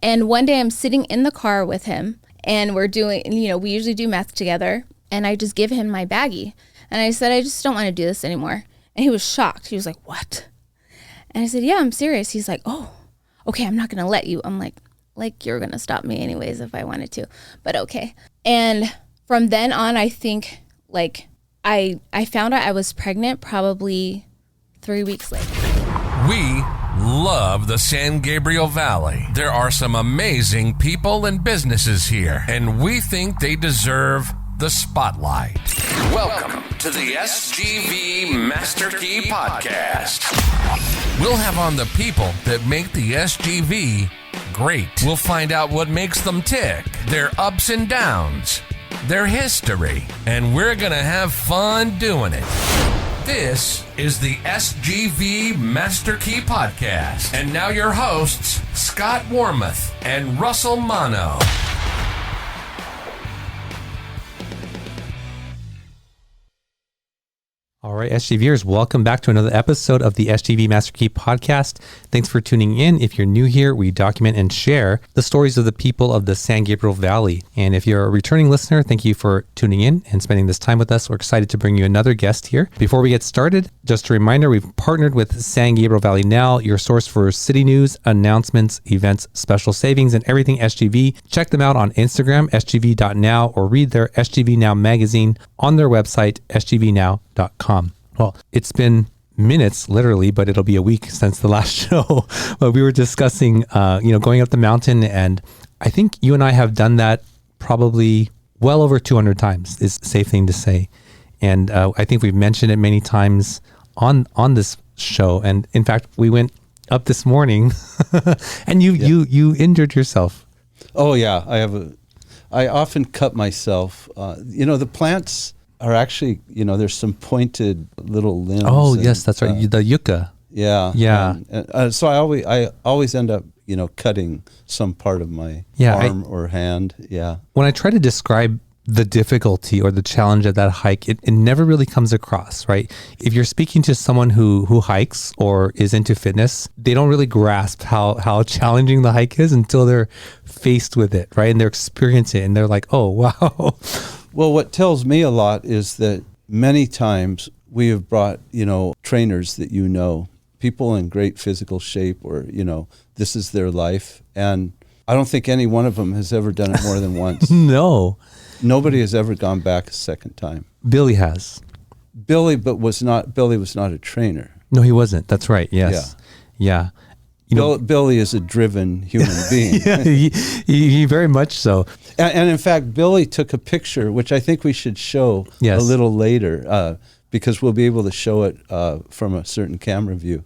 And one day I'm sitting in the car with him and we're doing, we usually do meth together. And I just give him my baggie. And I said, I just don't want to do this anymore. And he was shocked. He was like, what? And I said, yeah, I'm serious. He's like, oh, okay, I'm not going to let you. I'm like you're going to stop me anyways if I wanted to, but okay. And from then on, I think I found out I was pregnant probably 3 weeks later. We love the San Gabriel Valley. There are some amazing people and businesses here, and we think they deserve the spotlight. Welcome to the SGV Master Key Podcast. We'll have on the people that make the SGV great. We'll find out what makes them tick, their ups and downs, their history, and we're going to have fun doing it. This is the SGV Master Key Podcast. And now your hosts, Scott Warmoth and Russell Mano. All right, SGVers, welcome back to another episode of the SGV Master Key Podcast. Thanks for tuning in. If you're new here, we document and share the stories of the people of the San Gabriel Valley. And if you're a returning listener, thank you for tuning in and spending this time with us. We're excited to bring you another guest here. Before we get started, just a reminder, we've partnered with San Gabriel Valley Now, your source for city news, announcements, events, special savings, and everything SGV. Check them out on Instagram, sgv.now, or read their SGV Now magazine on their website, sgvnow.com. Well, it's been minutes, literally, but it'll be a week since the last show. But we were discussing, going up the mountain, and I think you and I have done that probably well over 200 times, is a safe thing to say. And I think we've mentioned it many times on this show. And in fact, we went up this morning, and you injured yourself. Oh yeah, I often cut myself. The plants are actually, there's some pointed little limbs. Oh, yes, that's right. The yucca. Yeah. Yeah. So I always end up, cutting some part of my arm or hand. Yeah. When I try to describe the difficulty or the challenge of that hike, it never really comes across, right? If you're speaking to someone who hikes or is into fitness, they don't really grasp how challenging the hike is until they're faced with it, right? And they're experiencing it and they're like, oh, wow. Well, what tells me a lot is that many times we have brought, trainers that people in great physical shape or, this is their life. And I don't think any one of them has ever done it more than once. No. Nobody has ever gone back a second time. Billy has. Billy was not a trainer. No, he wasn't. That's right. Yes. Yeah. Billy is a driven human being. Yeah, he very much so. And in fact, Billy took a picture, which I think we should show a little later, because we'll be able to show it from a certain camera view.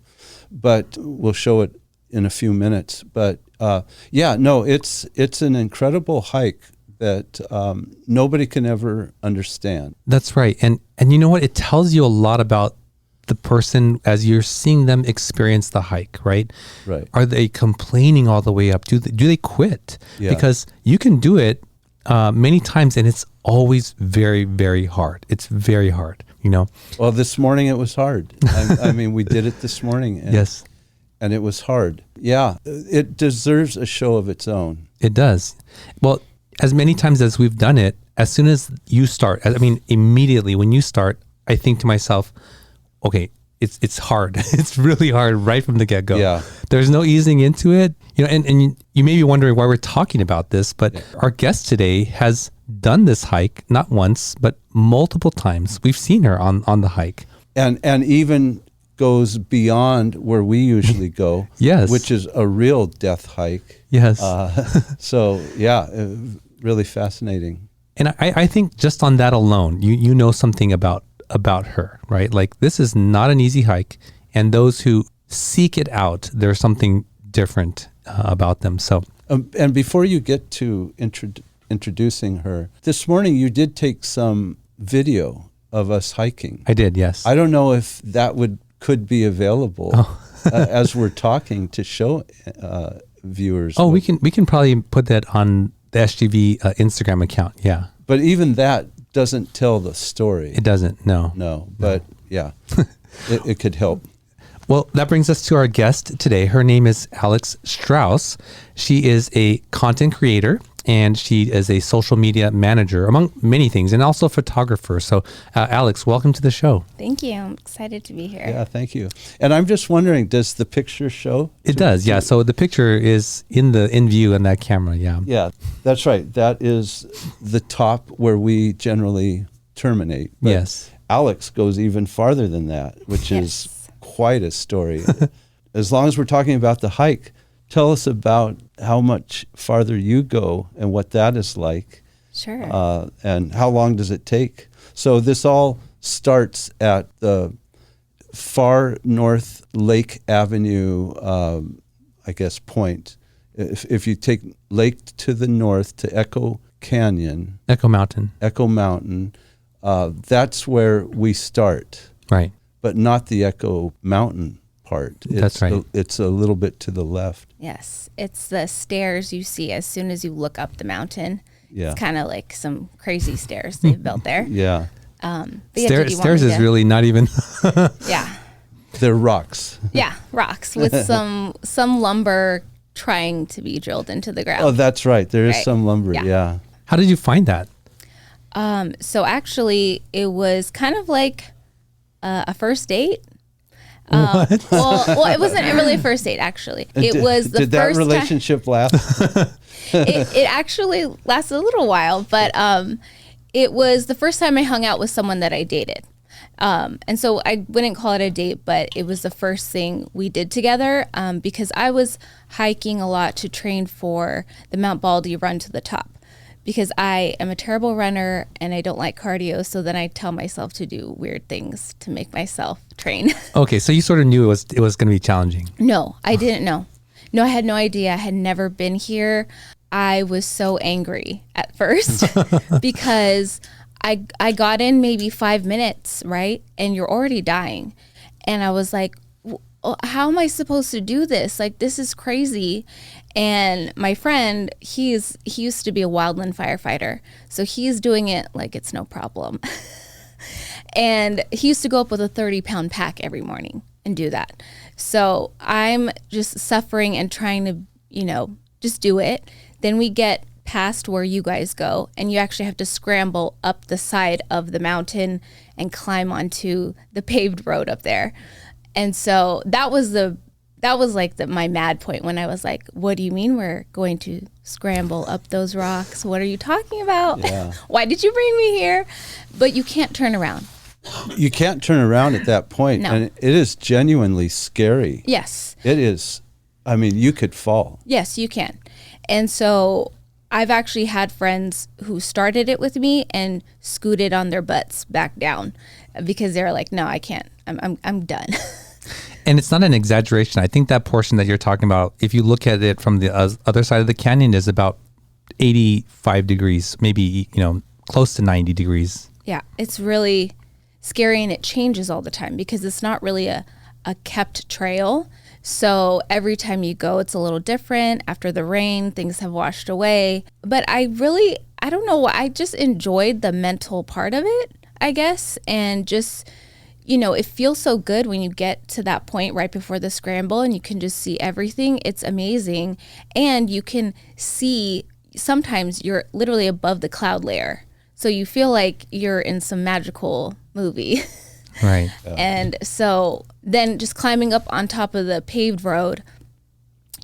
But we'll show it in a few minutes. But it's an incredible hike that nobody can ever understand. That's right. And you know what? It tells you a lot about the person as you're seeing them experience the hike, right? Right. Are they complaining all the way up? Do they quit? Yeah. Because you can do it many times and it's always very, very hard. It's very hard, Well, this morning it was hard. I mean, we did it this morning. And, yes. And it was hard. Yeah. It deserves a show of its own. It does. Well, as many times as we've done it, as soon as you start, immediately when you start, I think to myself, okay, it's hard. It's really hard right from the get-go. Yeah. There's no easing into it. And you may be wondering why we're talking about this, but our guest today has done this hike not once, but multiple times. We've seen her on the hike. And even goes beyond where we usually go. Yes. Which is a real death hike. Yes. Really fascinating. And I think just on that alone, you know something about her, right? Like, this is not an easy hike, and those who seek it out, there's something different about them. So, and before you get to introducing her, this morning you did take some video of us hiking. I did, yes. I don't know if that could be available as we're talking to show viewers. Oh, we can probably put that on the SGV Instagram account. Yeah. But even that doesn't tell the story. It doesn't. No. But yeah, it could help. Well, that brings us to our guest today. Her name is Alex Strauss. She is a content creator and she is a social media manager, among many things, and also a photographer. So, Alex, welcome to the show. Thank you. I'm excited to be here. Yeah, thank you. And I'm just wondering, does the picture show? It does, yeah. So the picture is in view in that camera, yeah. Yeah, that's right. That is the top where we generally terminate. But yes. Alex goes even farther than that, which is quite a story. As long as we're talking about the hike, tell us about how much farther you go and what that is like. Sure. And how long does it take? So this all starts at the far north Lake Avenue, I guess, point. If you take Lake to the north to Echo Mountain, that's where we start. Right. But not the Echo Mountain part. That's right. It's a little bit to the left. Yes. It's the stairs you see as soon as you look up the mountain. Yeah. It's kind of like some crazy stairs they've built there. Yeah. Stairs is really not even... Yeah. They're rocks. Yeah, rocks with some lumber trying to be drilled into the ground. Oh, that's right. There is some lumber, yeah. How did you find that? So actually, it was kind of like a first date. What? Well, it wasn't really a first date, actually. It was the Did that relationship last? It actually lasted a little while, but it was the first time I hung out with someone that I dated. And so I wouldn't call it a date, but it was the first thing we did together because I was hiking a lot to train for the Mount Baldy Run to the Top. Because I am a terrible runner and I don't like cardio, so then I tell myself to do weird things to make myself train. Okay, so you sort of knew it was going to be challenging. No, I didn't know. No, I had no idea. I had never been here. I was so angry at first because I got in maybe 5 minutes, right? And you're already dying. And I was like, how am I supposed to do this? Like, this is crazy. And my friend, he used to be a wildland firefighter. So he's doing it like it's no problem. And he used to go up with a 30-pound pack every morning and do that. So I'm just suffering and trying to, just do it. Then we get past where you guys go, and you actually have to scramble up the side of the mountain and climb onto the paved road up there. And so that was my mad point when I was like, what do you mean we're going to scramble up those rocks? What are you talking about? Yeah. Why did you bring me here? But you can't turn around. You can't turn around at that point. No. And it is genuinely scary. Yes. It is. I mean, you could fall. Yes, you can. And so I've actually had friends who started it with me and scooted on their butts back down because they're like, no, I can't. I'm done. And it's not an exaggeration. I think that portion that you're talking about, if you look at it from the other side of the canyon, is about 85 degrees, maybe, close to 90 degrees. Yeah, it's really scary, and it changes all the time because it's not really a kept trail. So every time you go, it's a little different. After the rain, things have washed away. But I don't know, I just enjoyed the mental part of it, I guess, and just... it feels so good when you get to that point right before the scramble and you can just see everything. It's amazing. And you can see, sometimes you're literally above the cloud layer. So you feel like you're in some magical movie. Right. And so then just climbing up on top of the paved road,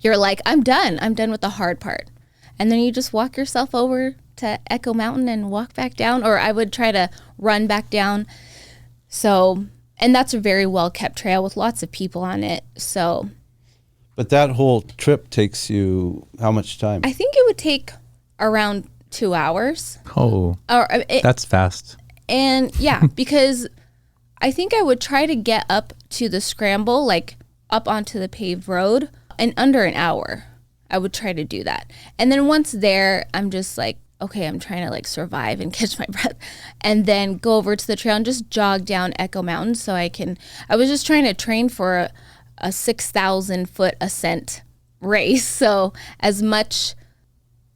you're like, I'm done. I'm done with the hard part. And then you just walk yourself over to Echo Mountain and walk back down. Or I would try to run back down. So, and that's a very well-kept trail with lots of people on it, so. But that whole trip takes you how much time? I think it would take around 2 hours. Oh, that's fast. And yeah, because I think I would try to get up to the scramble, like up onto the paved road, in under an hour. I would try to do that. And then once there, I'm just like, okay, I'm trying to like survive and catch my breath, and then go over to the trail and just jog down Echo Mountain so I was just trying to train for a 6,000 foot ascent race. So as much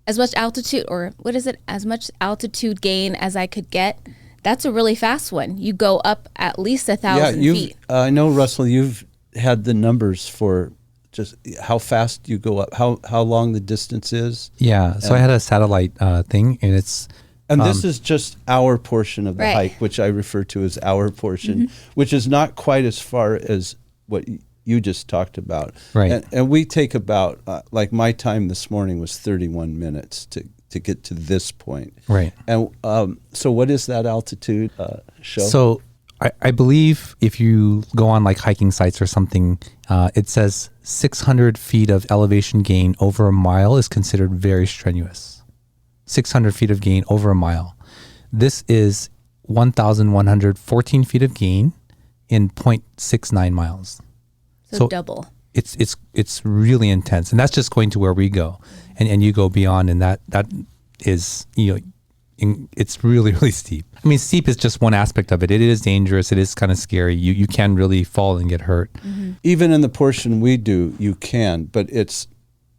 altitude, or what is it? As much altitude gain as I could get. That's a really fast one. You go up at least 1,000 feet. I know, Russell, you've had the numbers for just how fast you go up, how long the distance is. Yeah. So I had a satellite thing, and it's. And this is just our portion of the right. hike, which I refer to as our portion, which is not quite as far as what you just talked about. Right. And we take about, like my time this morning was 31 minutes to get to this point. Right. And so what is that altitude show? So I believe if you go on like hiking sites or something, it says 600 feet of elevation gain over a mile is considered very strenuous. 600 feet of gain over a mile. This is 1,114 feet of gain in 0.69 miles. So double. It's really intense, and that's just going to where we go, and you go beyond, and that is, it's really, really steep. I mean, steep is just one aspect of it. It is dangerous. It is kind of scary. You can really fall and get hurt. Mm-hmm. Even in the portion we do, you can, but it's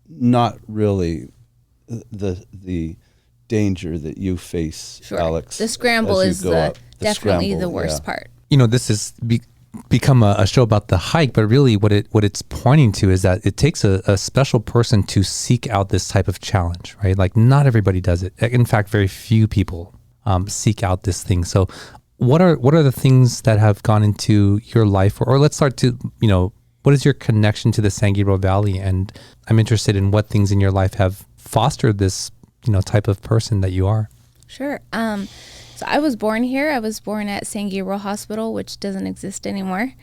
not really the danger that you face, Sure. Alex. The scramble is definitely the worst part. This is become a show about the hike, but really what it's pointing to is that it takes a special person to seek out this type of challenge, right? Like not everybody does it. In fact, very few people seek out this thing. So what are the things that have gone into your life, or let's start to, what is your connection to the San Gabriel Valley? And I'm interested in what things in your life have fostered this type of person that you are. Sure. So I was born here. I was born at San Gabriel Hospital, which doesn't exist anymore.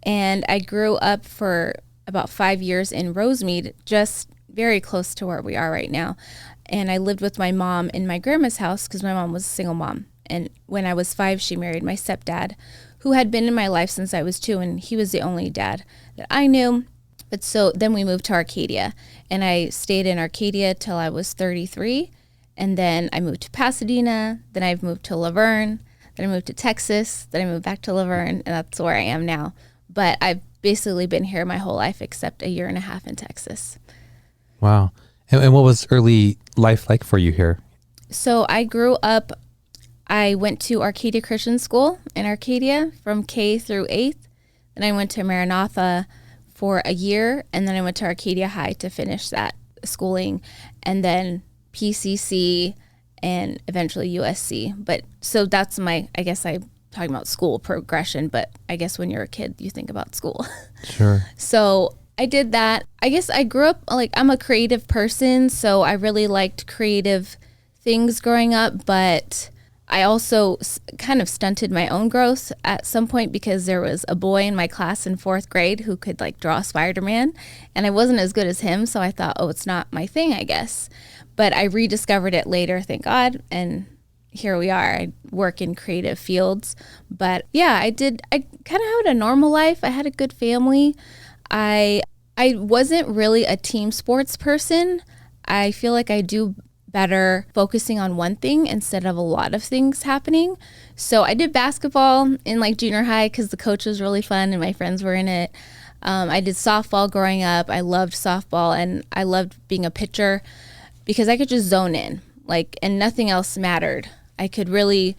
And I grew up for about 5 years in Rosemead, just very close to where we are right now. And I lived with my mom in my grandma's house because my mom was a single mom. And when I was 5, she married my stepdad, who had been in my life since I was 2, and he was the only dad that I knew. But so then we moved to Arcadia, and I stayed in Arcadia till I was 33. And then I moved to Pasadena, then I've moved to Laverne, then I moved to Texas, then I moved back to Laverne, and that's where I am now. But I've basically been here my whole life except a year and a half in Texas. Wow. And what was early life like for you here? So I grew up, I went to Arcadia Christian School in Arcadia from K through 8th. Then I went to Maranatha for a year, and then I went to Arcadia High to finish that schooling, and then PCC, and eventually USC. But so that's I'm talking about school progression, but I guess when you're a kid, you think about school. Sure. So I did that. I guess I grew up, I'm a creative person, so I really liked creative things growing up, but I also kind of stunted my own growth at some point because there was a boy in my class in 4th grade who could draw Spider-Man, and I wasn't as good as him, so I thought, it's not my thing, I guess. But I rediscovered it later, thank God, and here we are. I work in creative fields. But yeah, I kind of had a normal life. I had a good family. I wasn't really a team sports person. I feel like I do better focusing on one thing instead of a lot of things happening. So I did basketball in junior high because the coach was really fun and my friends were in it. I did softball growing up. I loved softball, and I loved being a pitcher because I could just zone in, and nothing else mattered. I could really,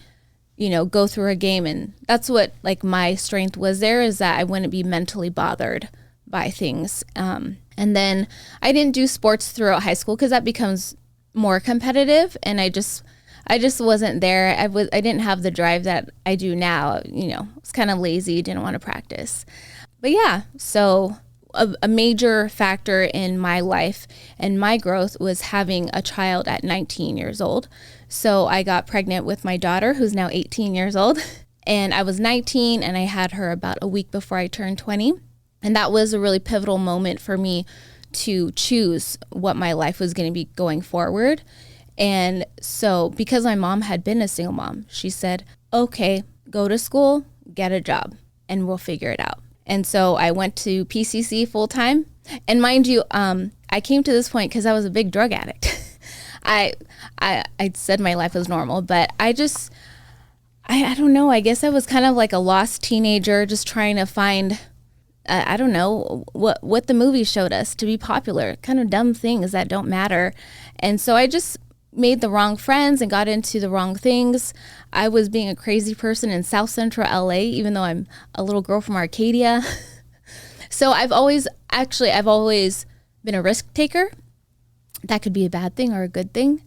go through a game, and that's what my strength was there, is that I wouldn't be mentally bothered by things. And then I didn't do sports throughout high school because that becomes more competitive, and I just wasn't there. I didn't have the drive that I do now. I was kind of lazy, didn't want to practice. But yeah, so a major factor in my life and my growth was having a child at 19 years old. So I got pregnant with my daughter, who's now 18 years old, and I was 19, and I had her about a week before I turned 20. And that was a really pivotal moment for me to choose what my life was going to be going forward. And so because my mom had been a single mom, she said, okay, go to school, get a job, and we'll figure it out. And so I went to PCC full time. And mind you, I came to this point because I was a big drug addict. I said my life was normal, but I don't know. I guess I was kind of like a lost teenager, just trying to find, I don't know, what the movie showed us to be popular, kind of dumb things that don't matter. And so I just made the wrong friends and got into the wrong things. I was being a crazy person in South Central LA, even though I'm a little girl from Arcadia. So I've always been a risk taker. That could be a bad thing or a good thing.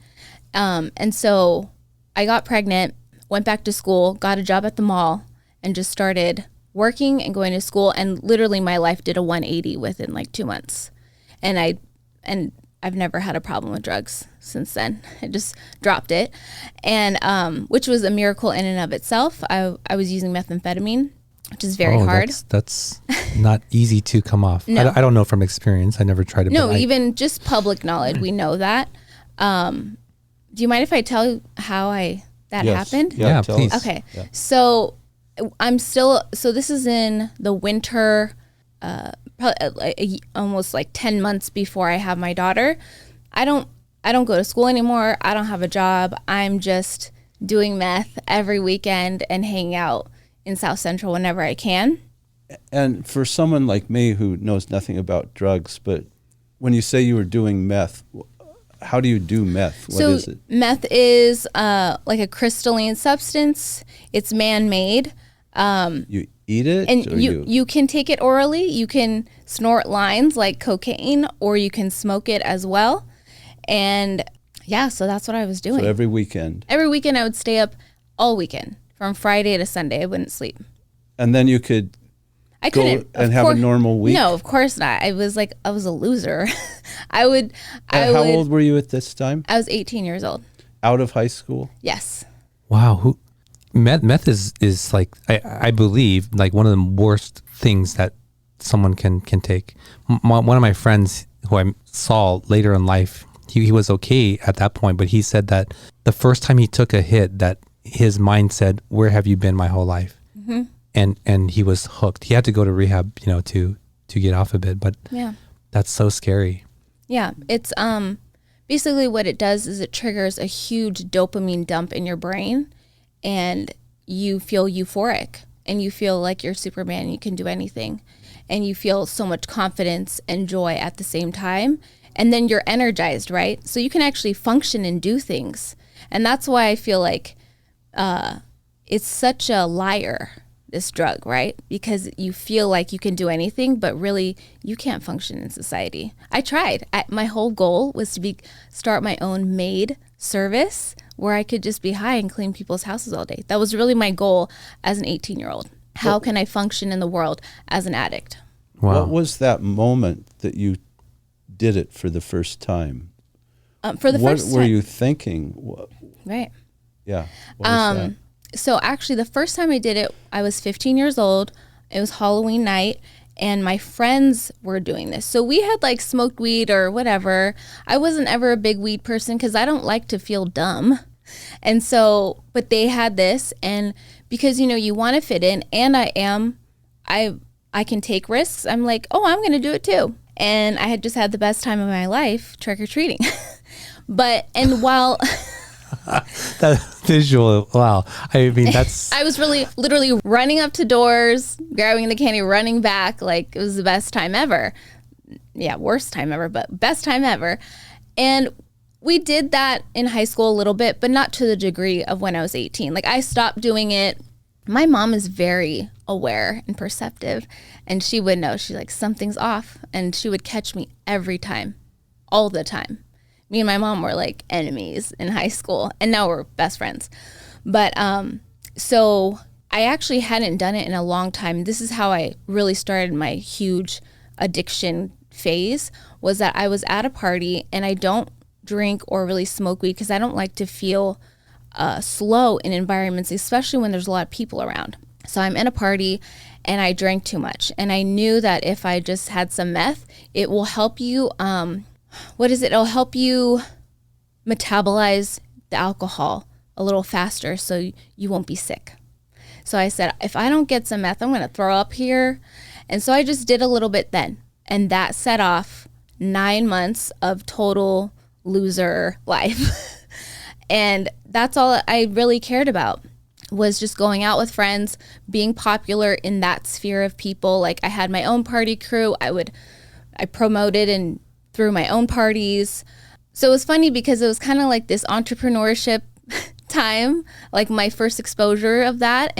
And so I got pregnant, went back to school, got a job at the mall, and just started working and going to school. And literally my life did a 180 within like 2 months. And I've never had a problem with drugs since then. I just dropped it. And which was a miracle in and of itself. I was using methamphetamine, which is very hard. That's not easy to come off. No. I don't know from experience. I never tried it. No, even just public knowledge, we know that. Do you mind if I tell you how that happened? Yeah, please. Okay. Yeah. So this is in the winter, probably almost like 10 months before I have my daughter. I don't go to school anymore. I don't have a job. I'm just doing meth every weekend and hanging out in South Central whenever I can. And for someone like me who knows nothing about drugs, but when you say you were doing meth, how do you do meth? What is it? Meth is like a crystalline substance. It's man-made. You eat it? And you can take it orally. You can snort lines like cocaine, or you can smoke it as well. And yeah, so that's what I was doing. So every weekend? Every weekend I would stay up all weekend. From Friday to Sunday, I wouldn't sleep. And then you could couldn't have a normal week? No, of course not. I was a loser. How old were you at this time? I was 18 years old. Out of high school? Yes. Wow. Meth is like, I believe, like one of the worst things that someone can take. One of my friends who I saw later in life, he was okay at that point, but he said that the first time he took a hit, that his mind said, "Where have you been my whole life?" Mm-hmm. And he was hooked. He had to go to rehab, to get off of it. But yeah, that's so scary. Yeah, it's basically what it does is it triggers a huge dopamine dump in your brain, and you feel euphoric, and you feel like you're Superman. You can do anything, and you feel so much confidence and joy at the same time. And then you're energized, right? So you can actually function and do things, and that's why I feel like it's such a liar, this drug, right? Because you feel like you can do anything, but really you can't function in society. I tried. My whole goal was to start my own maid service where I could just be high and clean people's houses all day. That was really my goal as an 18-year-old. How can I function in the world as an addict? Wow. What was that moment that you did it for the first time? What were you thinking? Right. Yeah. What was that? So actually the first time I did it, I was 15 years old. It was Halloween night, and my friends were doing this. So we had like smoked weed or whatever. I wasn't ever a big weed person because I don't like to feel dumb. And so, but they had this, and because, you want to fit in, and I can take risks. I'm like, oh, I'm going to do it too. And I had just had the best time of my life trick-or-treating. While... That visual, wow. I mean, that's... I was literally running up to doors, grabbing the candy, running back. Like, it was the best time ever. Yeah, worst time ever, but best time ever. And we did that in high school a little bit, but not to the degree of when I was 18. Like, I stopped doing it. My mom is very aware and perceptive, and she would know. She's like, something's off, and she would catch me every time, all the time. Me and my mom were like enemies in high school, and now we're best friends. But so I actually hadn't done it in a long time. This is how I really started my huge addiction phase, was that I was at a party, and I don't drink or really smoke weed because I don't like to feel slow in environments, especially when there's a lot of people around. So I'm in a party and I drank too much, and I knew that if I just had some meth, it will help you it'll help you metabolize the alcohol a little faster so you won't be sick. So I said, if I don't get some meth, I'm going to throw up here. And so I just did a little bit then, and that set off 9 months of total loser life. And that's all I really cared about, was just going out with friends, being popular in that sphere of people. Like, I had my own party crew. I promoted and threw my own parties. So it was funny because it was kind of like this entrepreneurship time, like my first exposure of that.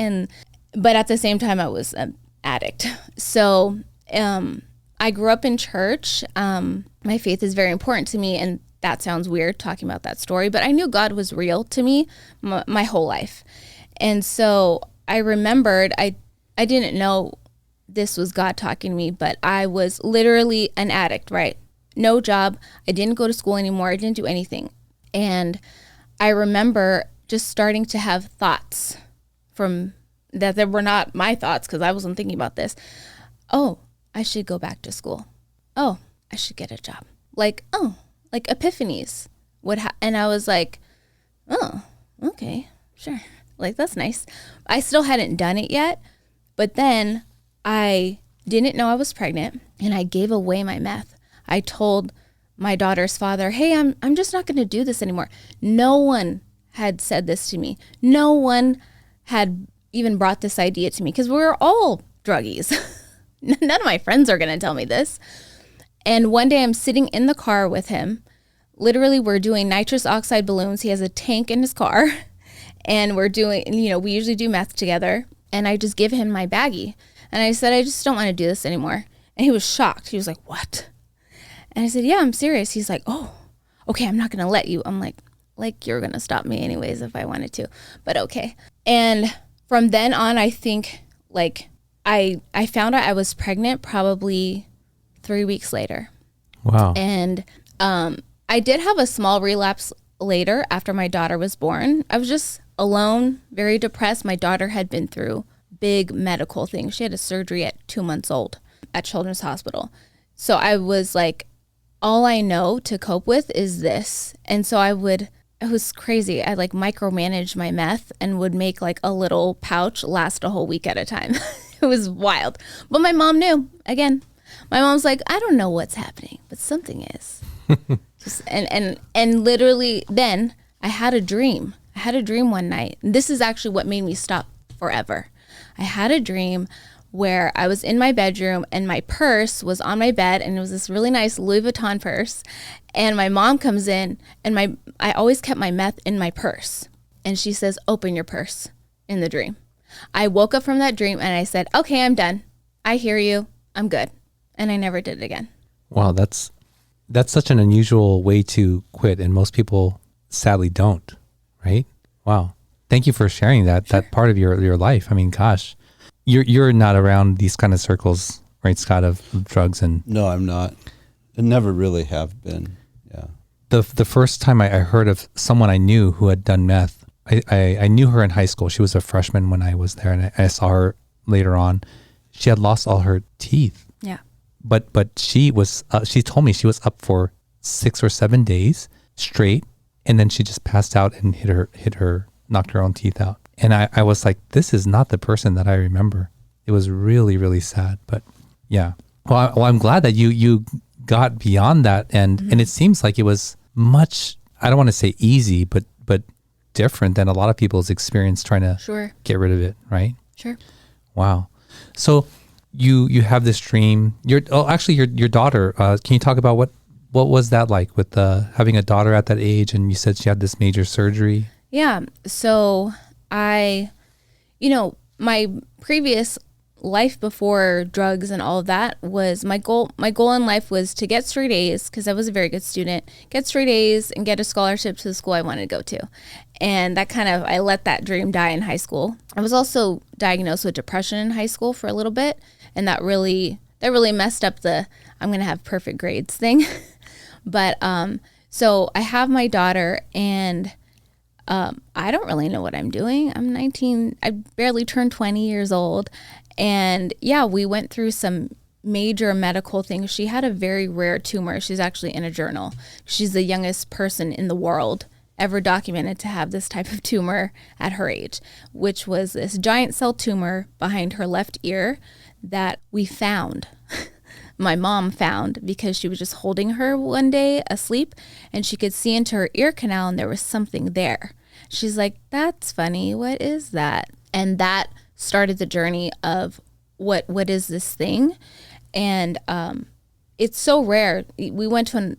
But at the same time, I was an addict. So I grew up in church. My faith is very important to me, and that sounds weird talking about that story, but I knew God was real to me my whole life. And so I remembered, I didn't know this was God talking to me, but I was literally an addict, right? No job. I didn't go to school anymore. I didn't do anything. And I remember just starting to have thoughts from that were not my thoughts, because I wasn't thinking about this. Oh, I should go back to school. Oh, I should get a job. Like epiphanies and I was like, oh, okay, sure. Like, that's nice. I still hadn't done it yet, but then I didn't know I was pregnant, and I gave away my meth. I told my daughter's father, hey, I'm just not going to do this anymore. No one had said this to me. No one had even brought this idea to me, because we were all druggies. None of my friends are going to tell me this. And one day I'm sitting in the car with him. Literally, we're doing nitrous oxide balloons. He has a tank in his car, and we're doing, we usually do meth together. And I just give him my baggie. And I said, I just don't want to do this anymore. And he was shocked. He was like, what? And I said, yeah, I'm serious. He's like, oh, okay, I'm not going to let you. I'm like you're going to stop me anyways if I wanted to, but okay. And from then on, I think I found out I was pregnant probably 3 weeks later. Wow. And I did have a small relapse later after my daughter was born. I was just alone, very depressed. My daughter had been through big medical things. She had a surgery at 2 months old at Children's Hospital. So I was like, all I know to cope with is this. And so it was crazy. I micromanaged my meth and would make a little pouch last a whole week at a time. It was wild. But my mom knew. Again, my mom's like, I don't know what's happening, but something is. And literally then I had a dream. I had a dream one night. And this is actually what made me stop forever. I had a dream where I was in my bedroom and my purse was on my bed, and it was this really nice Louis Vuitton purse. And my mom comes in, and I always kept my meth in my purse. And she says, open your purse, in the dream. I woke up from that dream and I said, okay, I'm done. I hear you. I'm good. And I never did it again. Wow, that's such an unusual way to quit, and most people sadly don't, right? Wow. Thank you for sharing that part of your life. I mean, gosh, you're not around these kind of circles, right, Scott, of drugs and... No, I'm not. I never really have been. Yeah. The first time I heard of someone I knew who had done meth, I knew her in high school. She was a freshman when I was there, and I saw her later on. She had lost all her teeth. Yeah. But she told me she was up for 6 or 7 days straight, and then she just passed out and knocked her own teeth out. And I was like, this is not the person that I remember. It was really, really sad. But yeah. Well, I'm glad that you got beyond that, and it seems like it was much, I don't want to say easy, but different than a lot of people's experience trying to get rid of it, right? Sure. Wow. So you have this dream. Your daughter, can you talk about what was that like with having a daughter at that age? And you said she had this major surgery. Yeah. So my previous life before drugs and all of that was my goal in life was to get straight A's, because I was a very good student, get straight A's and get a scholarship to the school I wanted to go to. And that I let that dream die in high school. I was also diagnosed with depression in high school for a little bit. And that really messed up the I'm going to have perfect grades thing. But so I have my daughter, and I don't really know what I'm doing. I'm 19. I barely turned 20 years old. And yeah, we went through some major medical things. She had a very rare tumor. She's actually in a journal. She's the youngest person in the world ever documented to have this type of tumor at her age, which was this giant cell tumor behind her left ear that we found. My mom found because she was just holding her one day asleep, and she could see into her ear canal, and there was something there. She's like, that's funny. What is that? And that started the journey of what is this thing? And it's so rare. We went to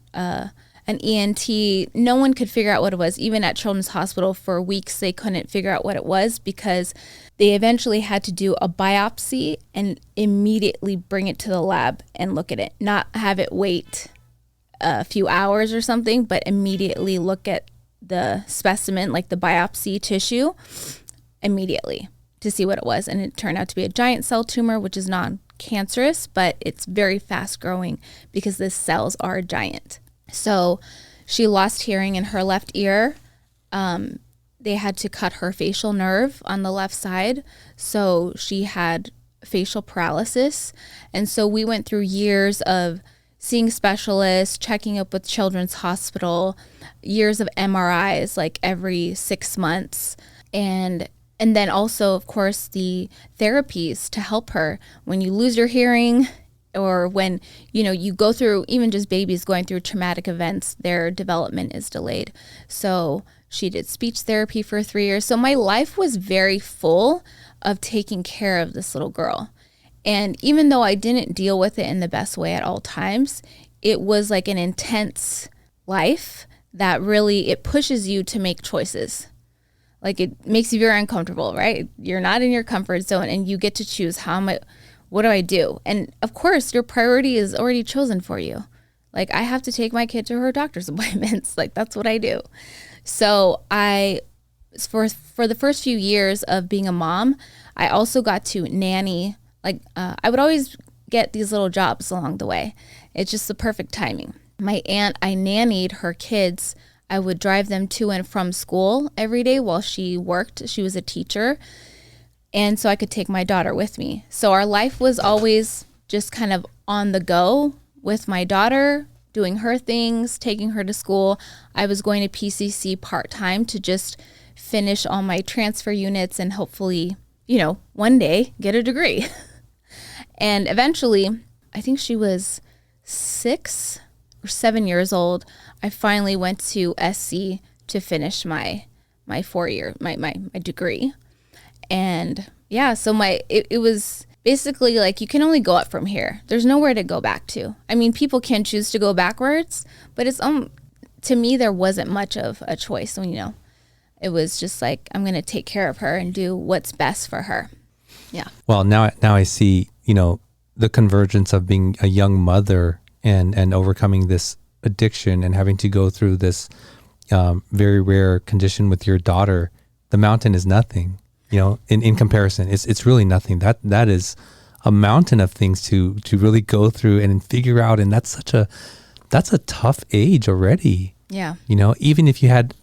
an ENT. No one could figure out what it was. Even at Children's Hospital for weeks, they couldn't figure out what it was because they eventually had to do a biopsy and immediately bring it to the lab and look at it, not have it wait a few hours or something, but immediately look at the specimen, like the biopsy tissue, immediately to see what it was. And it turned out to be a giant cell tumor, which is non-cancerous, but it's very fast growing because the cells are giant. So she lost hearing in her left ear. They had to cut her facial nerve on the left side. So she had facial paralysis. And so we went through years of seeing specialists, checking up with Children's Hospital, years of MRIs like every 6 months. And then also, of course, the therapies to help her when you lose your hearing or when, you go through, even just babies going through traumatic events, their development is delayed. So she did speech therapy for 3 years. So my life was very full of taking care of this little girl. And even though I didn't deal with it in the best way at all times, it was like an intense life that really, it pushes you to make choices. Like it makes you very uncomfortable, right? You're not in your comfort zone and you get to choose what do I do? And of course, your priority is already chosen for you. Like I have to take my kid to her doctor's appointments. Like that's what I do. So for the first few years of being a mom, I also got to nanny. Like I would always get these little jobs along the way. It's just the perfect timing. My aunt, I nannied her kids. I would drive them to and from school every day while she worked. She was a teacher. And so I could take my daughter with me. So our life was always just kind of on the go with my daughter, doing her things, taking her to school. I was going to PCC part-time to just finish all my transfer units and hopefully, one day get a degree. And eventually, I think she was 6 or 7 years old. I finally went to SC to finish my 4-year, my degree. And yeah, so it was basically like you can only go up from here. There's nowhere to go back to. I mean, people can choose to go backwards, but it's to me there wasn't much of a choice. So, it was just like I'm going to take care of her and do what's best for her. Yeah. Well, now I see, the convergence of being a young mother and overcoming this addiction and having to go through this very rare condition with your daughter. The mountain is nothing, in comparison. It's really nothing. That is a mountain of things to really go through and figure out. And that's a tough age already. Yeah. Even if you had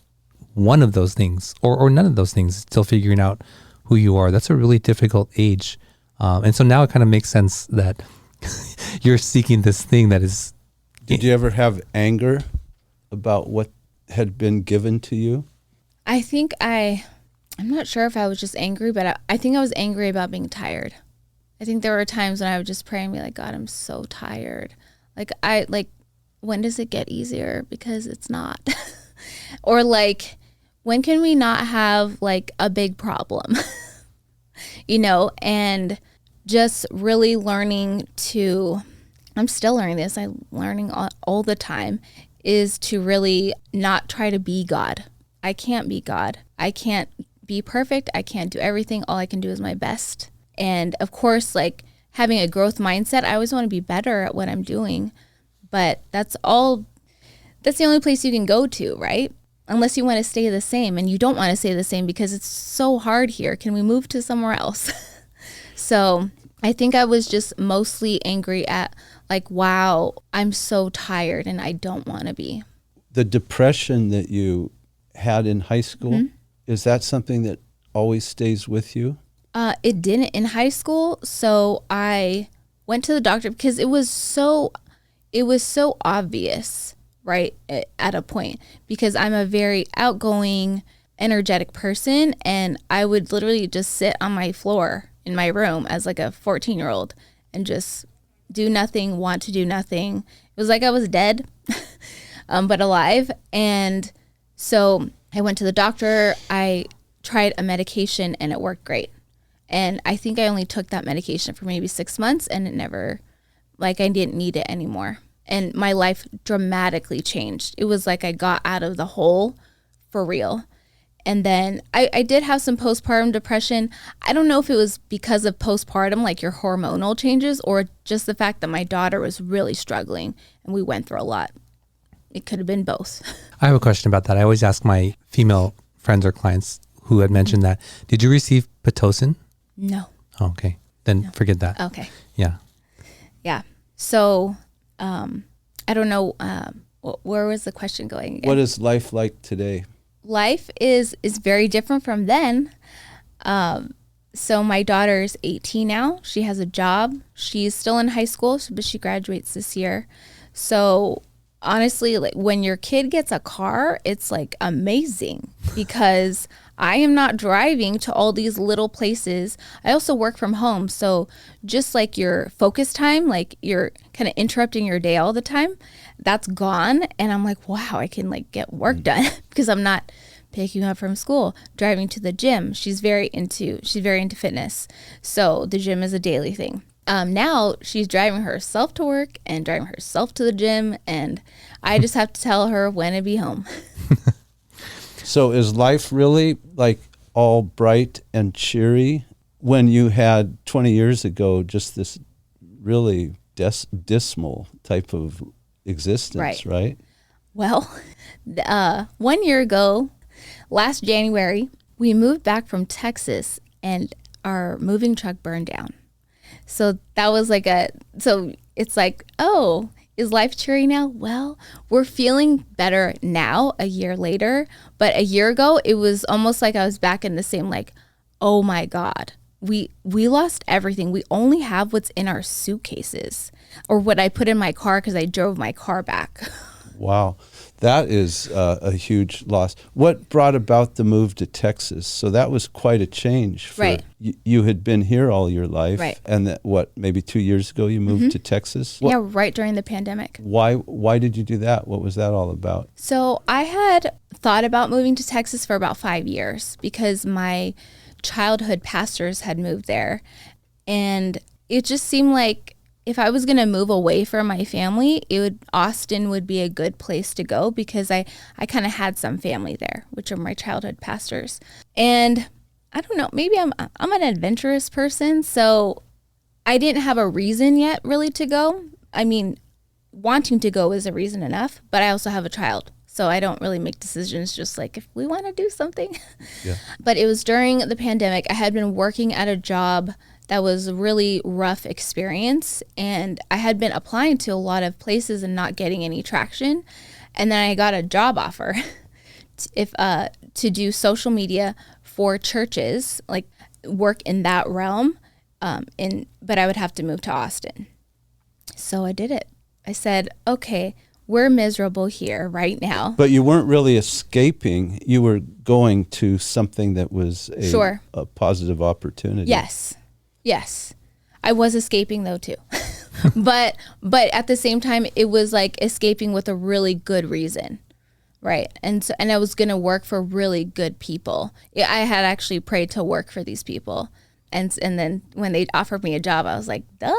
one of those things or none of those things, still figuring out who you are, that's a really difficult age. And so now it kind of makes sense that you're seeking this thing that is. Did you ever have anger about what had been given to you? I think I'm not sure if I was just angry, but I think I was angry about being tired. I think there were times when I would just pray and be like, God, I'm so tired. When does it get easier? Because it's not. Or like, when can we not have like a big problem? And just really learning I'm still learning this. I'm learning all the time is to really not try to be God. I can't be God. I can't be perfect. I can't do everything. All I can do is my best. And of course, like having a growth mindset, I always want to be better at what I'm doing. But that's the only place you can go to, right? Unless you want to stay the same, and you don't want to stay the same because it's so hard here. Can we move to somewhere else? So I think I was just mostly angry at like, wow, I'm so tired and I don't want to be. The depression that you had in high school, is that something that always stays with you? It didn't in high school. So I went to the doctor because it was so obvious, right, at a point, because I'm a very outgoing, energetic person, and I would literally just sit on my floor in my room as like a 14-year-old and just do nothing, want to do nothing. It was like I was dead, but alive. And so I went to the doctor. I tried a medication and it worked great. And I think I only took that medication for maybe 6 months and it never, like I didn't need it anymore. and my life dramatically changed. It was like I got out of the hole for real. And then I did have some postpartum depression. I don't know if it was because of postpartum, like your hormonal changes, or just the fact that my daughter was really struggling and we went through a lot. It could have been both. I have a question about that. I always ask my female friends or clients who had mentioned that. Did you receive Pitocin? No. Oh, okay. Then forget that. Okay. Yeah. Yeah. So I don't know. Where was the question going again? What is life like today? Life is very different from then. So my daughter's 18 now. She has a job. She's still in high school, but she graduates this year. So honestly, like when your kid gets a car, it's like amazing because I am not driving to all these little places. I also work from home. So just like your focus time, like you're kind of interrupting your day all the time, that's gone. And I'm like, wow, I can like get work done because I'm not picking up from school, driving to the gym. She's very into fitness. So the gym is a daily thing. Now she's driving herself to work and driving herself to the gym, and I just have to tell her when to be home. So is life really like all bright and cheery when you had 20 years ago just this really dismal type of existence, right? Well, 1 year ago, last January, we moved back from Texas and our moving truck burned down. So that was like so it's like, oh, is life cheery now? Well, we're feeling better now, a year later. But a year ago, it was almost like I was back in the same, like, oh my God, we lost everything. We only have what's in our suitcases or what I put in my car because I drove my car back. Wow. That is a huge loss. What brought about the move to Texas? So that was quite a change. Right. You had been here all your life. Right. And maybe 2 years ago you moved to Texas? Yeah, right during the pandemic. Why did you do that? What was that all about? So I had thought about moving to Texas for about 5 years because my childhood pastors had moved there. And it just seemed like if I was going to move away from my family, Austin would be a good place to go because I kind of had some family there, which are my childhood pastors. And I don't know, maybe I'm an adventurous person, so I didn't have a reason yet really to go. I mean, wanting to go is a reason enough, but I also have a child, so I don't really make decisions just like if we want to do something. Yeah. But it was during the pandemic. I had been working at a job that was a really rough experience, and I had been applying to a lot of places and not getting any traction. And then I got a job offer to do social media for churches, like work in that realm, but I would have to move to Austin. So I did it. I said, okay, we're miserable here right now. But you weren't really escaping. You were going to something that was a positive opportunity. Yes. I was escaping though too. but at the same time, it was like escaping with a really good reason. Right. And I was going to work for really good people. I had actually prayed to work for these people. And then when they offered me a job, I was like, duh.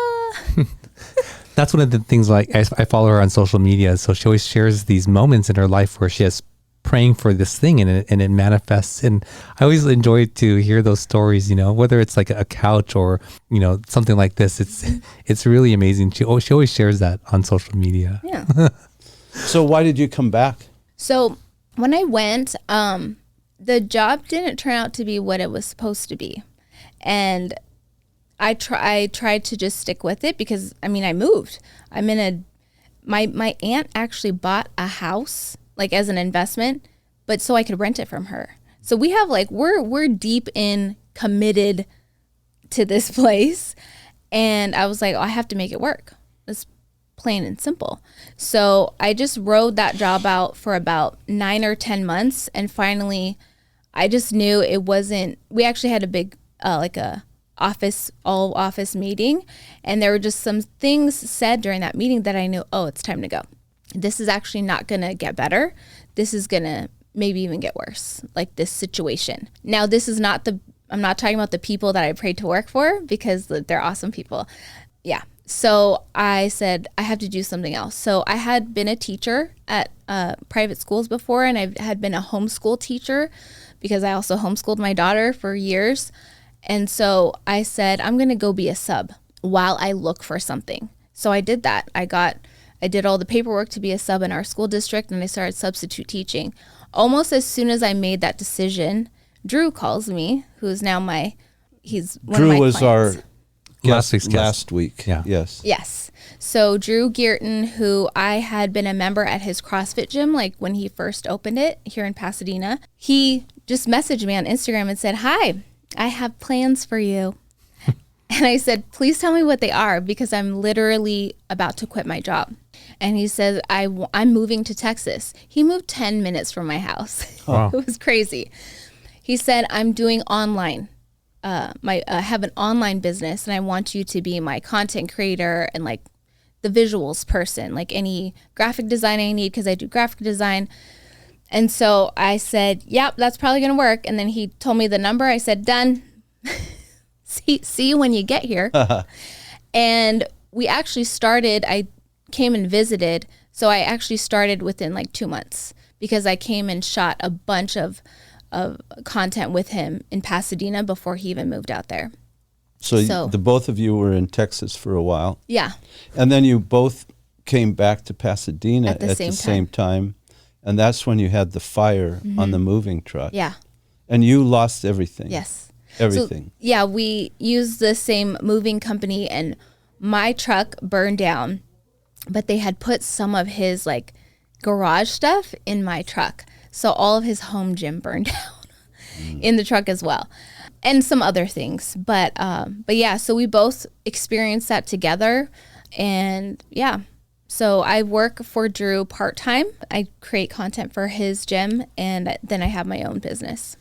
That's one of the things, like I follow her on social media. So she always shares these moments in her life where she has praying for this thing and it manifests. And I always enjoy to hear those stories, whether it's like a couch or, something like this. It's really amazing. She always shares that on social media. Yeah. So why did you come back? So when I went, the job didn't turn out to be what it was supposed to be. And I tried to just stick with it because, I moved. My aunt actually bought a house, like as an investment, but so I could rent it from her. So we have we're deep in committed to this place. And I was like, I have to make it work. It's plain and simple. So I just rode that job out for about 9 or 10 months. And finally, I just knew it wasn't, we actually had a big, all office meeting. And there were just some things said during that meeting that I knew, it's time to go. This is actually not going to get better. This is going to maybe even get worse, like this situation. Now, this is not I'm not talking about the people that I prayed to work for because they're awesome people. Yeah. So I said, I have to do something else. So I had been a teacher at private schools before, and I had been a homeschool teacher because I also homeschooled my daughter for years. And so I said, I'm going to go be a sub while I look for something. So I did that. I did all the paperwork to be a sub in our school district, and I started substitute teaching. Almost as soon as I made that decision, Drew calls me, who's now he's one Drew of my was clients. our last week. Yeah. Yes. So Drew Geerton, who I had been a member at his CrossFit gym, like when he first opened it here in Pasadena, he just messaged me on Instagram and said, "Hi, I have plans for you." And I said, "Please tell me what they are, because I'm literally about to quit my job." And he says, I'm moving to Texas. He moved 10 minutes from my house. Wow. It was crazy. He said, "I'm doing online. I have an online business, and I want you to be my content creator and like the visuals person, like any graphic design I need, because I do graphic design." And so I said, "Yep, that's probably going to work." And then he told me the number. I said, "Done." See you when you get here. And we actually started, I came and visited. So I actually started within like 2 months, because I came and shot a bunch of content with him in Pasadena before he even moved out there. So the both of you were in Texas for a while. Yeah. And then you both came back to Pasadena at the same time. And that's when you had the fire on the moving truck. Yeah. And you lost everything. Yes. Everything. So, yeah, we used the same moving company, and my truck burned down, but they had put some of his like garage stuff in my truck. So all of his home gym burned down in the truck as well, and some other things. But yeah, so we both experienced that together. And yeah, so I work for Drew part-time. I create content for his gym, and then I have my own business.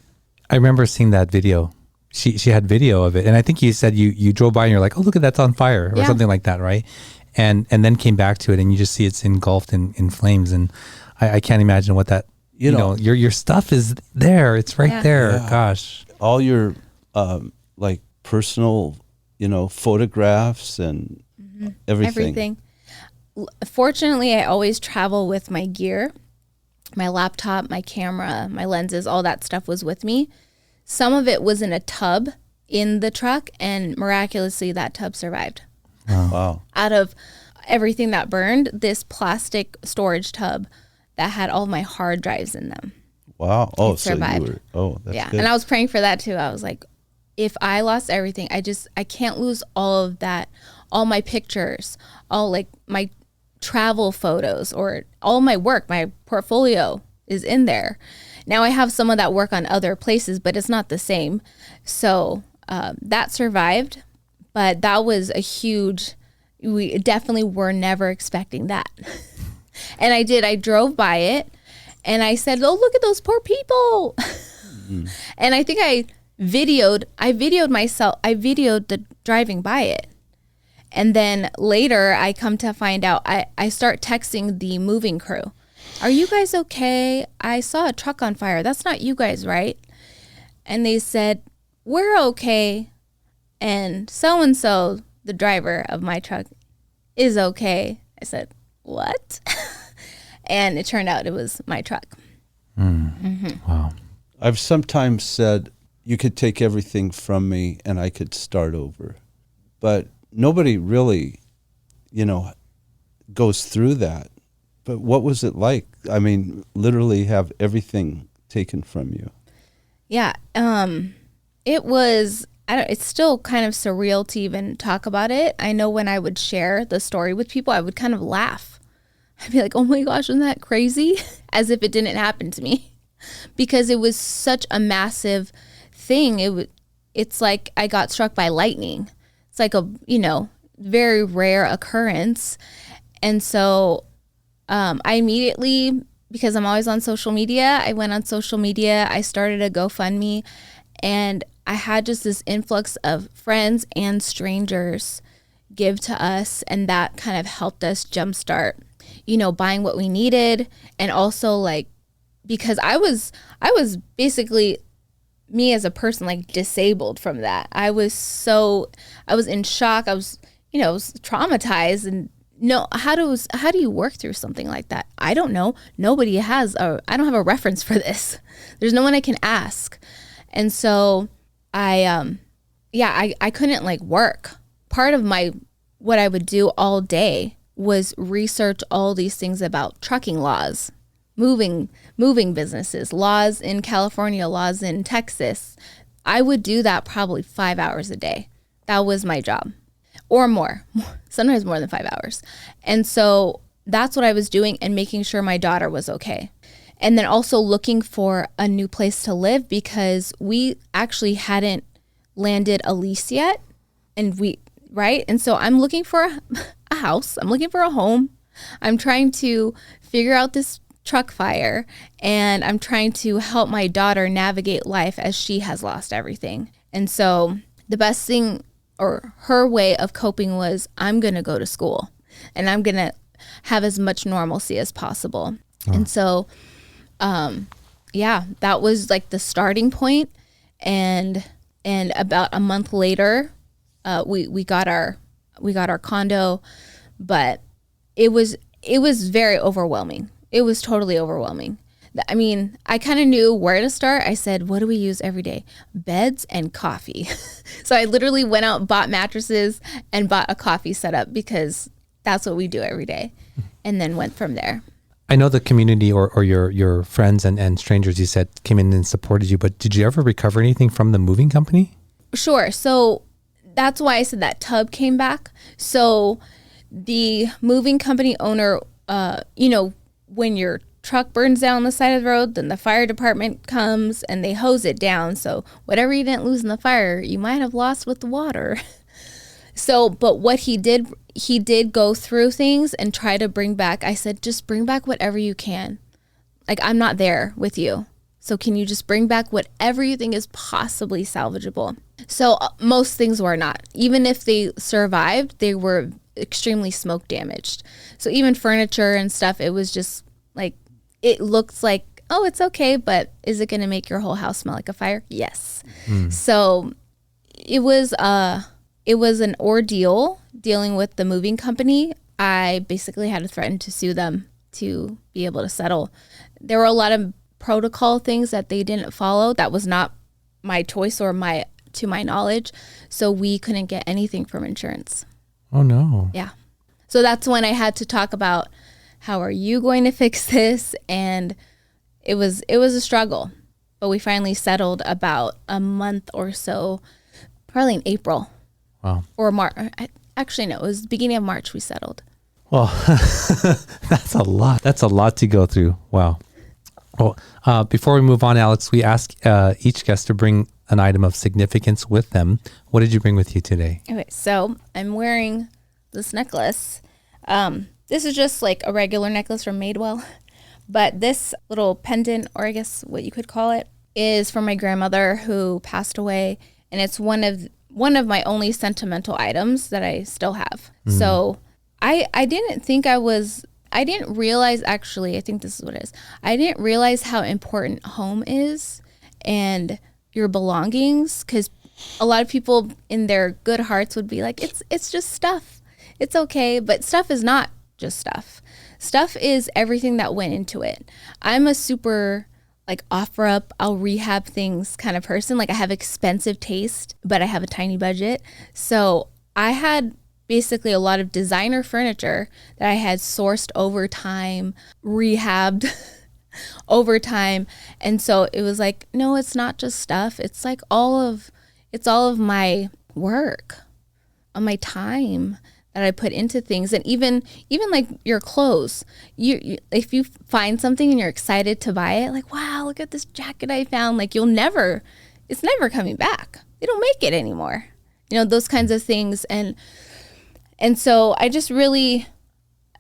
I remember seeing that video. She had video of it, and I think you said you drove by and you're like, "Oh, look at that's on fire," or something like that, right? And then came back to it, and you just see it's engulfed in flames, and I can't imagine what that you know your stuff is there. It's right there. Yeah. Gosh, all your like personal photographs and everything. Fortunately, I always travel with my gear, my laptop, my camera, my lenses, all that stuff was with me. Some of it was in a tub in the truck, and miraculously that tub survived. Wow. Out of everything that burned, this plastic storage tub that had all my hard drives in them. Wow. Oh, it survived. That's good. And I was praying for that too. I was like, if I lost everything, I can't lose all of that, all my pictures, all like my travel photos, or all my work, my portfolio is in there. Now I have some of that work on other places, but it's not the same. So that survived, but that was a huge, we definitely were never expecting that. And I drove by it, and I said, "Oh, look at those poor people." And I think I videoed myself. I videoed the driving by it. And then later I come to find out, I start texting the moving crew. "Are you guys okay? I saw a truck on fire. That's not you guys, right?" And they said, "We're okay. And so, the driver of my truck, is okay." I said, "What?" And it turned out it was my truck. Wow. I've sometimes said, you could take everything from me and I could start over. But nobody really, goes through that. But what was it like? I mean, literally have everything taken from you. Yeah. It was, it's still kind of surreal to even talk about it. I know when I would share the story with people, I would kind of laugh. I'd be like, "Oh my gosh, isn't that crazy?" As if it didn't happen to me, because it was such a massive thing. It's like I got struck by lightning. It's like a, very rare occurrence. And so I immediately, because I'm always on social media, I went on social media, I started a GoFundMe, and I had just this influx of friends and strangers give to us, and that kind of helped us jumpstart, buying what we needed. And also, like, because I was basically, me as a person, like, disabled from that. I was in shock. I was was traumatized and no, how do you work through something like that? I don't know. Nobody has I don't have a reference for this. There's no one I can ask. And so I couldn't like work. Part of what I would do all day was research all these things about trucking laws, moving businesses, laws in California, laws in Texas. I would do that probably 5 hours a day. That was my job. Or more, sometimes more than 5 hours. And so that's what I was doing and making sure my daughter was okay. And then also looking for a new place to live because we actually hadn't landed a lease yet. And And so I'm looking for a house. I'm looking for a home. I'm trying to figure out this truck fire and I'm trying to help my daughter navigate life as she has lost everything. And so the best thing or her way of coping was I'm going to go to school and I'm going to have as much normalcy as possible. Oh. And so, that was like the starting point. And about a month later, we got our condo, but it was very overwhelming. It was totally overwhelming. I mean, I kind of knew where to start. I said, what do we use every day? Beds and coffee. So I literally went out, bought mattresses and bought a coffee setup because that's what we do every day. And then went from there. I know the community or your friends and strangers you said came in and supported you, but did you ever recover anything from the moving company? Sure. So that's why I said that tub came back. So the moving company owner, when your truck burns down on the side of the road, then the fire department comes and they hose it down. So whatever you didn't lose in the fire, you might have lost with the water. So, but what he did go through things and try to bring back, I said, just bring back whatever you can. Like, I'm not there with you. So can you just bring back whatever you think is possibly salvageable? So most things were not. Even if they survived, they were extremely smoke damaged. So even furniture and stuff, it was just like, it looks like, oh, it's okay, but is it going to make your whole house smell like a fire? Yes. So it was an ordeal dealing with the moving company. I basically had to threaten to sue them to be able to settle. There were a lot of protocol things that they didn't follow. That was not my choice or to my knowledge. So we couldn't get anything from insurance. Oh no. Yeah. So that's when I had to talk about how are you going to fix this? And it was a struggle, but we finally settled about a month or so, probably in April. Wow. Or March. Actually, no, it was the beginning of March we settled. Well, that's a lot. That's a lot to go through. Wow. Well, before we move on, Alex, we ask each guest to bring an item of significance with them. What did you bring with you today? Okay, so I'm wearing this necklace. This is just like a regular necklace from Madewell, but this little pendant, or I guess what you could call it, is from my grandmother who passed away, and it's one of my only sentimental items that I still have. So I didn't realize, actually, I think this is what it is. I didn't realize how important home is and your belongings, because a lot of people in their good hearts would be like, it's just stuff. It's okay. But stuff is not just stuff. Stuff is everything that went into it. I'm a super like offer up, I'll rehab things kind of person. Like I have expensive taste, but I have a tiny budget. So I had basically a lot of designer furniture that I had sourced over time, rehabbed over time. And so it was like, no, it's not just stuff. It's like all of my work, on my time that I put into things. And even like your clothes, you if you find something and you're excited to buy it, like, wow, look at this jacket I found, like it's never coming back. They don't make it anymore. Those kinds of things. And so I just really,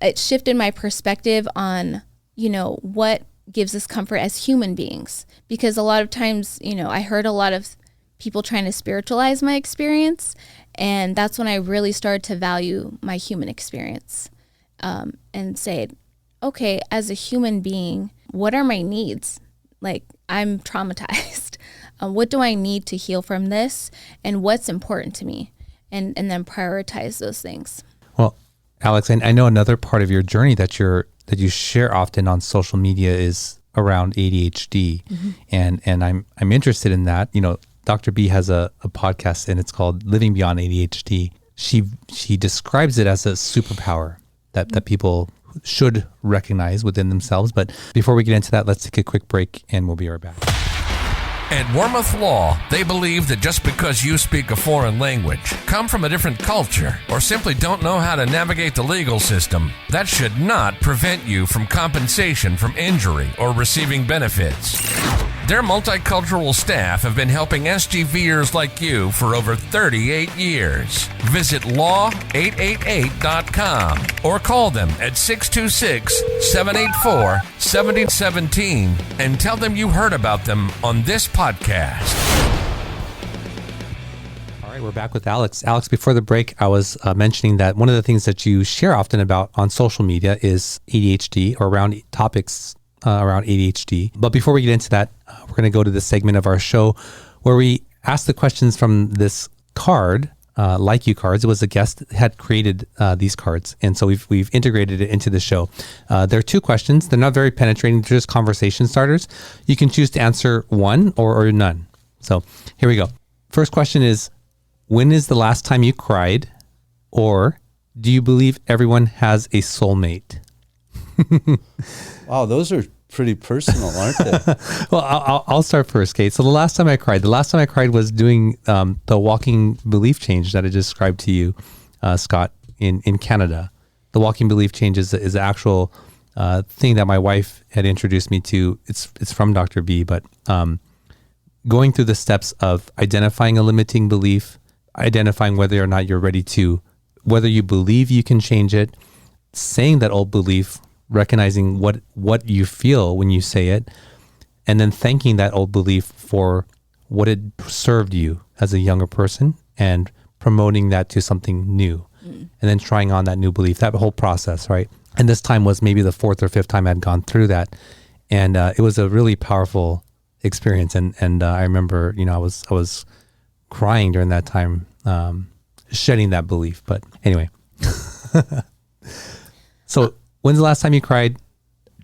it shifted my perspective on, what gives us comfort as human beings. Because a lot of times, I heard a lot of people trying to spiritualize my experience. And that's when I really started to value my human experience and say, okay, as a human being, what are my needs? Like, I'm traumatized. What do I need to heal from this? And what's important to me? and then prioritize those things. Well, Alex, I know another part of your journey that you share often on social media is around ADHD, and I'm interested in that. You know, Dr. B has a podcast, and it's called Living Beyond ADHD. She describes it as a superpower that people should recognize within themselves. But before we get into that, let's take a quick break, and we'll be right back. At Warmouth Law, they believe that just because you speak a foreign language, come from a different culture, or simply don't know how to navigate the legal system, that should not prevent you from compensation from injury or receiving benefits. Their multicultural staff have been helping SGVers like you for over 38 years. Visit law888.com or call them at 626-784-7017 and tell them you heard about them on this podcast. All right, we're back with Alex. Alex, before the break, I was mentioning that one of the things that you share often about on social media is ADHD, or around topics around ADHD. But before we get into that, we're going to go to this segment of our show where we ask the questions from this card, Like You cards. It was a guest that had created these cards, and so we've integrated it into the show. There are two questions. They're not very penetrating. They're just conversation starters. You can choose to answer one or none. So here we go. First question is, when is the last time you cried? Or do you believe everyone has a soulmate? Wow, those are pretty personal, aren't they? Well, I'll start first, Kate. So the last time I cried was doing the walking belief change that I described to you, Scott, in Canada. The walking belief change is the actual thing that my wife had introduced me to. It's from Dr. B, but going through the steps of identifying a limiting belief, identifying whether or not you're ready to, whether you believe you can change it, saying that old belief, recognizing what you feel when you say it, and then thanking that old belief for what it served you as a younger person and promoting that to something new, and then trying on that new belief, that whole process, right? And this time was maybe the fourth or fifth time I'd gone through that. And it was a really powerful experience. And I remember, I was crying during that time, shedding that belief. But anyway, so when's the last time you cried?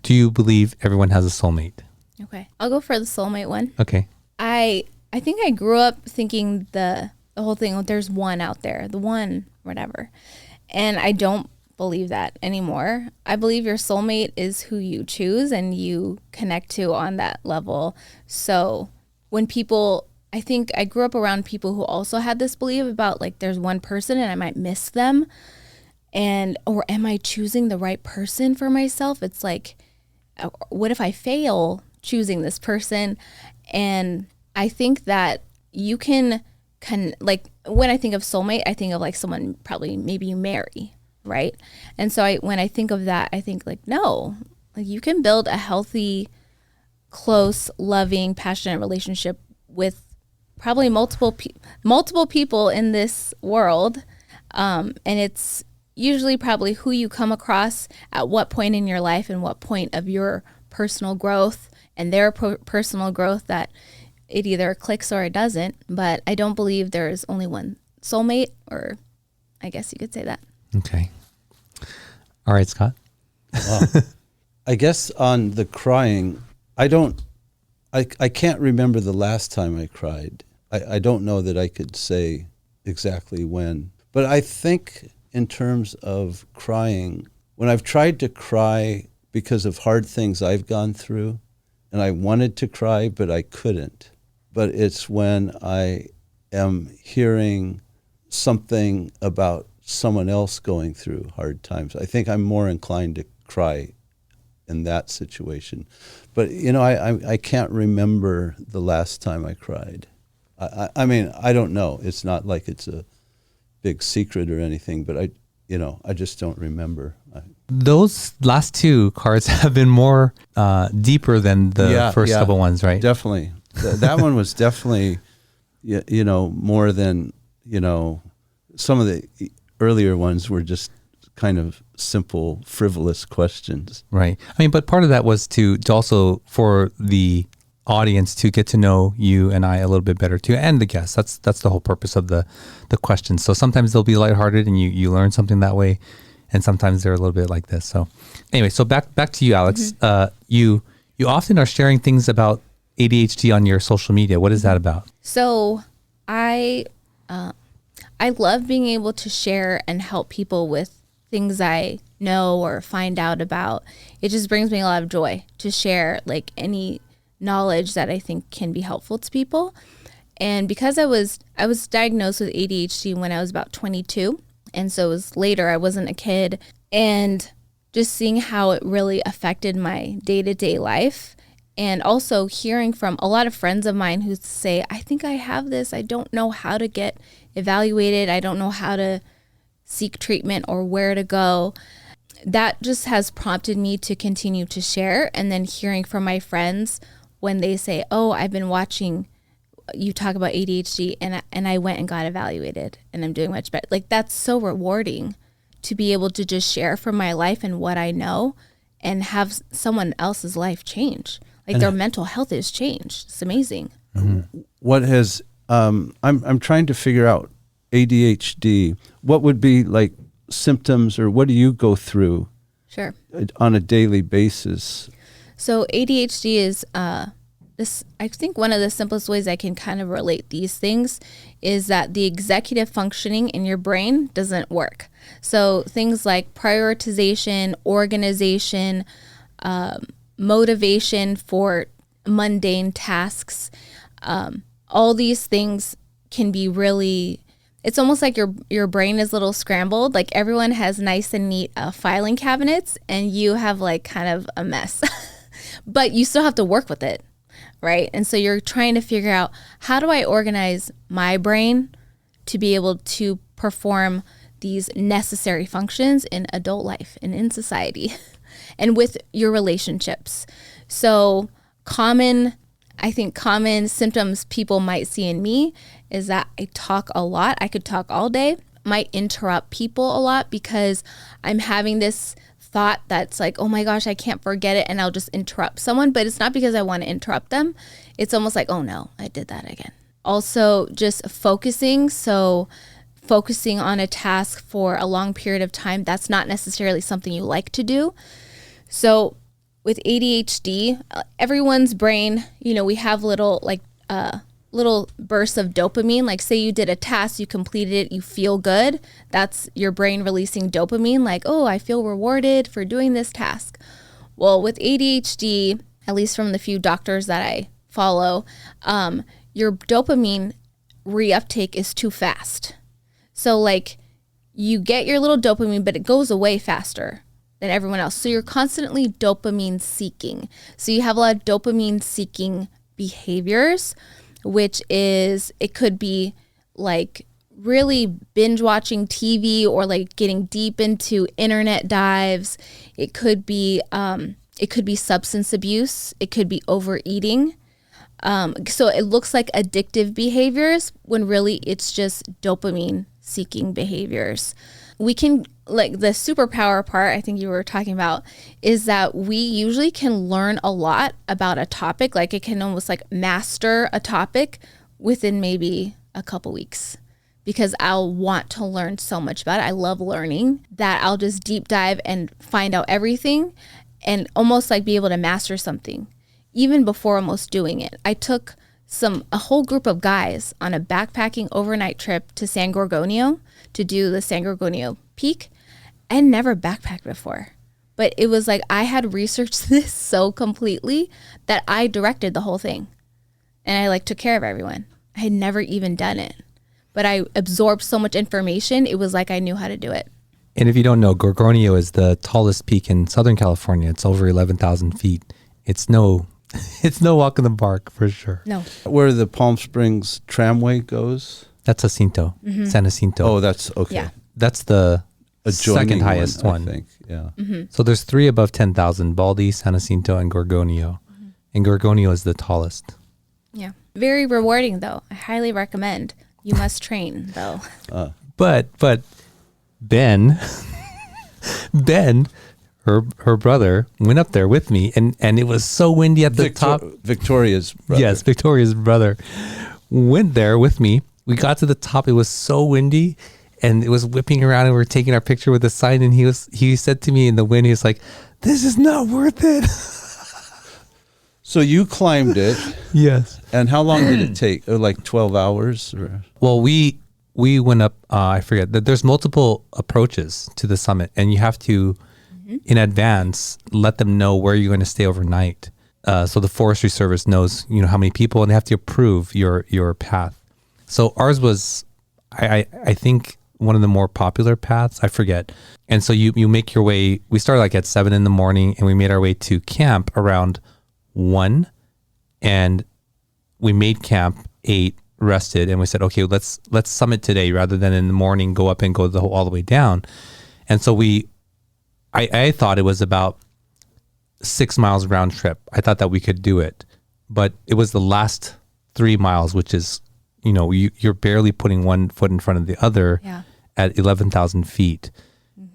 Do you believe everyone has a soulmate? Okay, I'll go for the soulmate one. Okay. I think I grew up thinking the whole thing, there's one out there, the one, whatever. And I don't believe that anymore. I believe your soulmate is who you choose and you connect to on that level. So when people, I think I grew up around people who also had this belief about like there's one person and I might miss them. Or am I choosing the right person for myself? It's like, what if I fail choosing this person? And I think that you can like, when I think of soulmate, I think of like someone probably maybe you marry, right? And so when I think of that, I think like, no, like you can build a healthy, close, loving, passionate relationship with probably multiple people in this world. And it's usually probably who you come across at what point in your life and what point of your personal growth and their personal growth that it either clicks or it doesn't. But I don't believe there's only one soulmate, or I guess you could say that. Okay. All right, Scott. Wow. I guess on the crying, I can't remember the last time I cried. I don't know that I could say exactly when. But I think in terms of crying, when I've tried to cry because of hard things I've gone through, and I wanted to cry, but I couldn't. But it's when I am hearing something about someone else going through hard times. I think I'm more inclined to cry in that situation. But, I can't remember the last time I cried. I mean, I don't know. It's not like it's a big secret or anything, but I just don't remember. Those last two cards have been more deeper than the first couple ones, right? Definitely. That one was definitely, more than, some of the earlier ones were just kind of simple, frivolous questions. Right. I mean, but part of that was to also for the audience to get to know you and I a little bit better too, and the guests. That's the whole purpose of the questions. So sometimes they'll be lighthearted and you learn something that way, and sometimes they're a little bit like this. So anyway, so back to you, Alex. You often are sharing things about ADHD on your social media. What is that about? So I love being able to share and help people with things I know or find out about. It just brings me a lot of joy to share like any knowledge that I think can be helpful to people. And because I was diagnosed with ADHD when I was about 22, and so it was later, I wasn't a kid, and just seeing how it really affected my day-to-day life, and also hearing from a lot of friends of mine who say, I think I have this, I don't know how to get evaluated, I don't know how to seek treatment or where to go. That just has prompted me to continue to share. And then hearing from my friends when they say, oh, I've been watching you talk about ADHD and I went and got evaluated and I'm doing much better. Like, that's so rewarding to be able to just share from my life and what I know and have someone else's life change. Like, their mental health has changed. It's amazing. Mm-hmm. What has, I'm trying to figure out ADHD. What would be like symptoms, or what do you go through Sure. on a daily basis? So ADHD is this. I think one of the simplest ways I can kind of relate these things is that the executive functioning in your brain doesn't work. So things like prioritization, organization, motivation for mundane tasks, all these things can be really. It's almost like your brain is a little scrambled. Like, everyone has nice and neat filing cabinets, and you have like kind of a mess. But you still have to work with it, right? And so you're trying to figure out, how do I organize my brain to be able to perform these necessary functions in adult life and in society and with your relationships. So common symptoms people might see in me is that I talk a lot. I could talk all day, might interrupt people a lot because I'm having this thought that's like, oh my gosh, I can't forget it, and I'll just interrupt someone. But it's not because I want to interrupt them. It's almost like, oh no, I did that again. Also, just focusing. So focusing on a task for a long period of time, that's not necessarily something you like to do. So with ADHD, everyone's brain, we have little bursts of dopamine. Like, say you did a task, you completed it, you feel good. That's your brain releasing dopamine, like, oh, I feel rewarded for doing this task. Well, with ADHD, at least from the few doctors that I follow, your dopamine reuptake is too fast. So like, you get your little dopamine, but it goes away faster than everyone else. So you're constantly dopamine seeking. So you have a lot of dopamine seeking behaviors, which is, it could be like really binge watching TV or like getting deep into internet dives. It could be substance abuse. It could be overeating. So it looks like addictive behaviors when really it's just dopamine seeking behaviors. We can, like, the superpower part I think you were talking about is that we usually can learn a lot about a topic. Like, it can almost like master a topic within maybe a couple weeks, because I'll want to learn so much about it. I love learning that I'll just deep dive and find out everything and almost like be able to master something even before almost doing it. I took a whole group of guys on a backpacking overnight trip to San Gorgonio to do the San Gorgonio Peak. I had never backpacked before, but it was like I had researched this so completely that I directed the whole thing, and I like took care of everyone. I had never even done it, but I absorbed so much information. It was like I knew how to do it. And if you don't know, Gorgonio is the tallest peak in Southern California. It's over 11,000 feet. It's no walk in the park for sure. No. Where the Palm Springs Tramway goes? That's Jacinto, San Jacinto. Oh, that's okay. Yeah. That's the Adjoining second highest one. I think. Yeah. Mm-hmm. So there's 3 above 10,000, Baldy, San Jacinto, and Gorgonio. Mm-hmm. And Gorgonio is the tallest. Yeah. Very rewarding, though. I highly recommend. You must train, though. But Ben her brother went up there with me, and it was so windy at the top. Victoria's brother. Yes, Victoria's brother went there with me. We got to the top. It was so windy, and it was whipping around, and we were taking our picture with the sign. And he said to me in the wind, he was like, "This is not worth it." So you climbed it. Yes. And how long did it take? Like 12 hours? Or? Well, we went up, I forget, there's multiple approaches to the summit, and you have to, in advance, let them know where you're going to stay overnight. So the Forestry Service knows, how many people, and they have to approve your path. So ours was, I think, one of the more popular paths. I forget. And so you make your way, we started like at 7 a.m, and we made our way to camp around 1, and we made camp 8, rested, and we said, okay, let's summit today rather than in the morning go up and go all the way down. And so I thought it was about 6 miles round trip. I thought that we could do it, but it was the last 3 miles, which is, you're barely putting one foot in front of the other at 11,000 feet.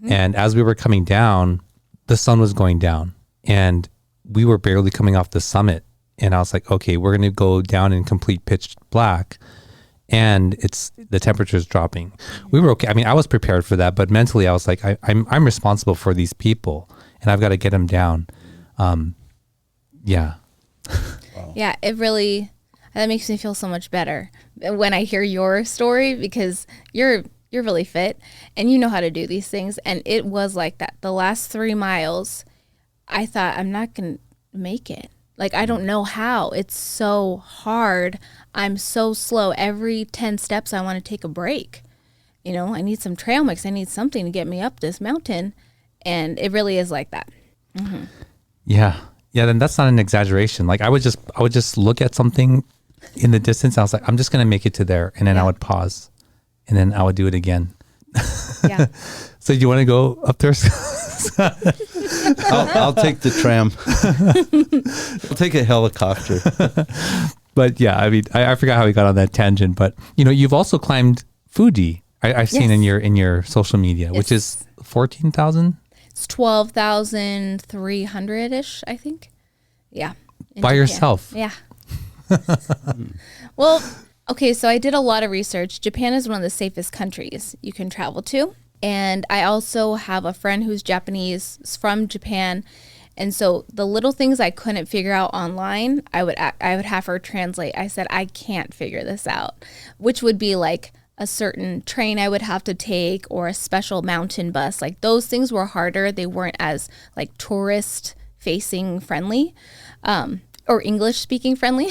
And as we were coming down, the sun was going down, and we were barely coming off the summit. And I was like, okay, we're going to go down in complete pitch black, and the temperature's dropping. We were okay. I mean, I was prepared for that, but mentally I was like, I'm responsible for these people, and I've got to get them down. Yeah. Wow. Yeah, that makes me feel so much better when I hear your story, because you're really fit and you know how to do these things. And it was like that. The last 3 miles, I thought, I'm not going to make it. Like, I don't know how. It's so hard. I'm so slow. Every 10 steps, I want to take a break. I need some trail mix. I need something to get me up this mountain. And it really is like that. Mm-hmm. Yeah. Yeah. Then that's not an exaggeration. Like, I would just look at something in the distance. I was like, I'm just going to make it to there. And then I would pause, and then I would do it again. Yeah. So do you want to go up there? I'll take the tram. I'll take a helicopter. But yeah, I mean, I forgot how we got on that tangent. But you've also climbed Fuji. I've seen in your social media, which is 14,000. It's 12,300-ish, I think. Yeah. By yourself. Yeah. Well, okay, so I did a lot of research. Japan is one of the safest countries you can travel to. And I also have a friend who's Japanese, from Japan. And so the little things I couldn't figure out online, I would have her translate. I said, I can't figure this out, which would be like a certain train I would have to take, or a special mountain bus. Like, those things were harder. They weren't as like tourist facing friendly, or English speaking friendly.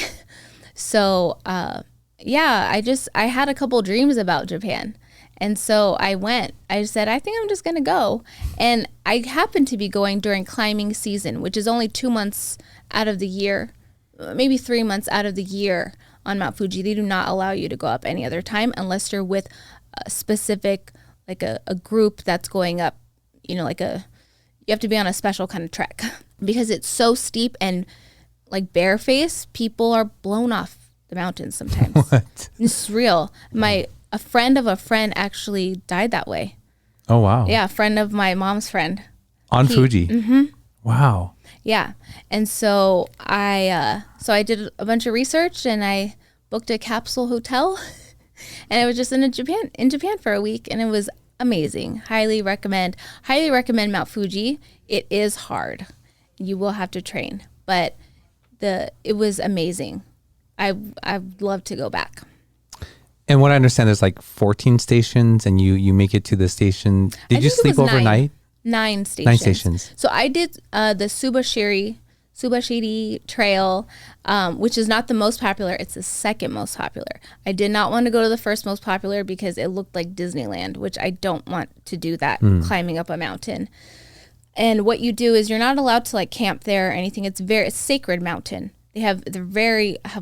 So, I had a couple dreams about Japan. And so I went. I said, I think I'm just going to go. And I happened to be going during climbing season, which is only 2 months out of the year, maybe 3 months out of the year on Mount Fuji. They do not allow you to go up any other time unless you're with a specific, like a group that's going up, you have to be on a special kind of trek because it's so steep, and like barefaced people are blown off the mountains sometimes. What? It's real. A friend of a friend actually died that way. Oh, wow. Yeah, a friend of my mom's friend. On Fuji? Mm-hmm. Wow. Yeah. And so I did a bunch of research, and I booked a capsule hotel, and I was just in Japan for a week, and it was amazing. Highly recommend Mount Fuji. It is hard. You will have to train, but it was amazing. I'd love to go back. And what I understand, there's like 14 stations, and you make it to the station. Did you sleep overnight? 9 stations. 9 stations. So I did the Suba Trail, which is not the most popular. It's the second most popular. I did not want to go to the first most popular because it looked like Disneyland, which I don't want to do that, climbing up a mountain. And what you do is you're not allowed to like camp there or anything. It's a sacred mountain. They have a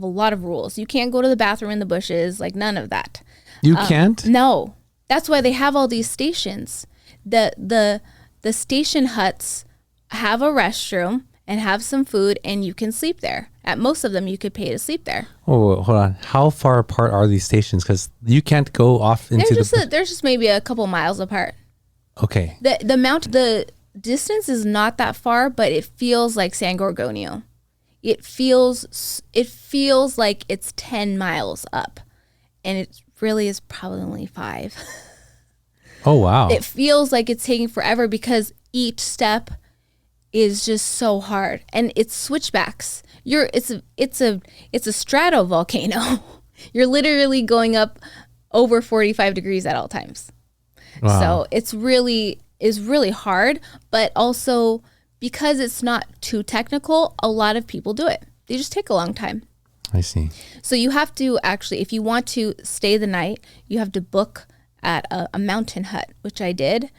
lot of rules. You can't go to the bathroom in the bushes, like none of that. You can't? No. That's why they have all these stations. The station huts have a restroom and have some food, and you can sleep there. At most of them, you could pay to sleep there. Oh, hold on. How far apart are these stations? Because you can't go off into They're just maybe a couple miles apart. Okay. The distance is not that far, but it feels like San Gorgonio. It feels like it's 10 miles up, and it really is probably only 5. Oh, wow. It feels like it's taking forever because each step is just so hard, and it's switchbacks. It's a stratovolcano. You're literally going up over 45 degrees at all times. Wow. So it's really hard, but also because it's not too technical, a lot of people do it. They just take a long time. I see. So you have to actually, if you want to stay the night, you have to book at a mountain hut, which I did.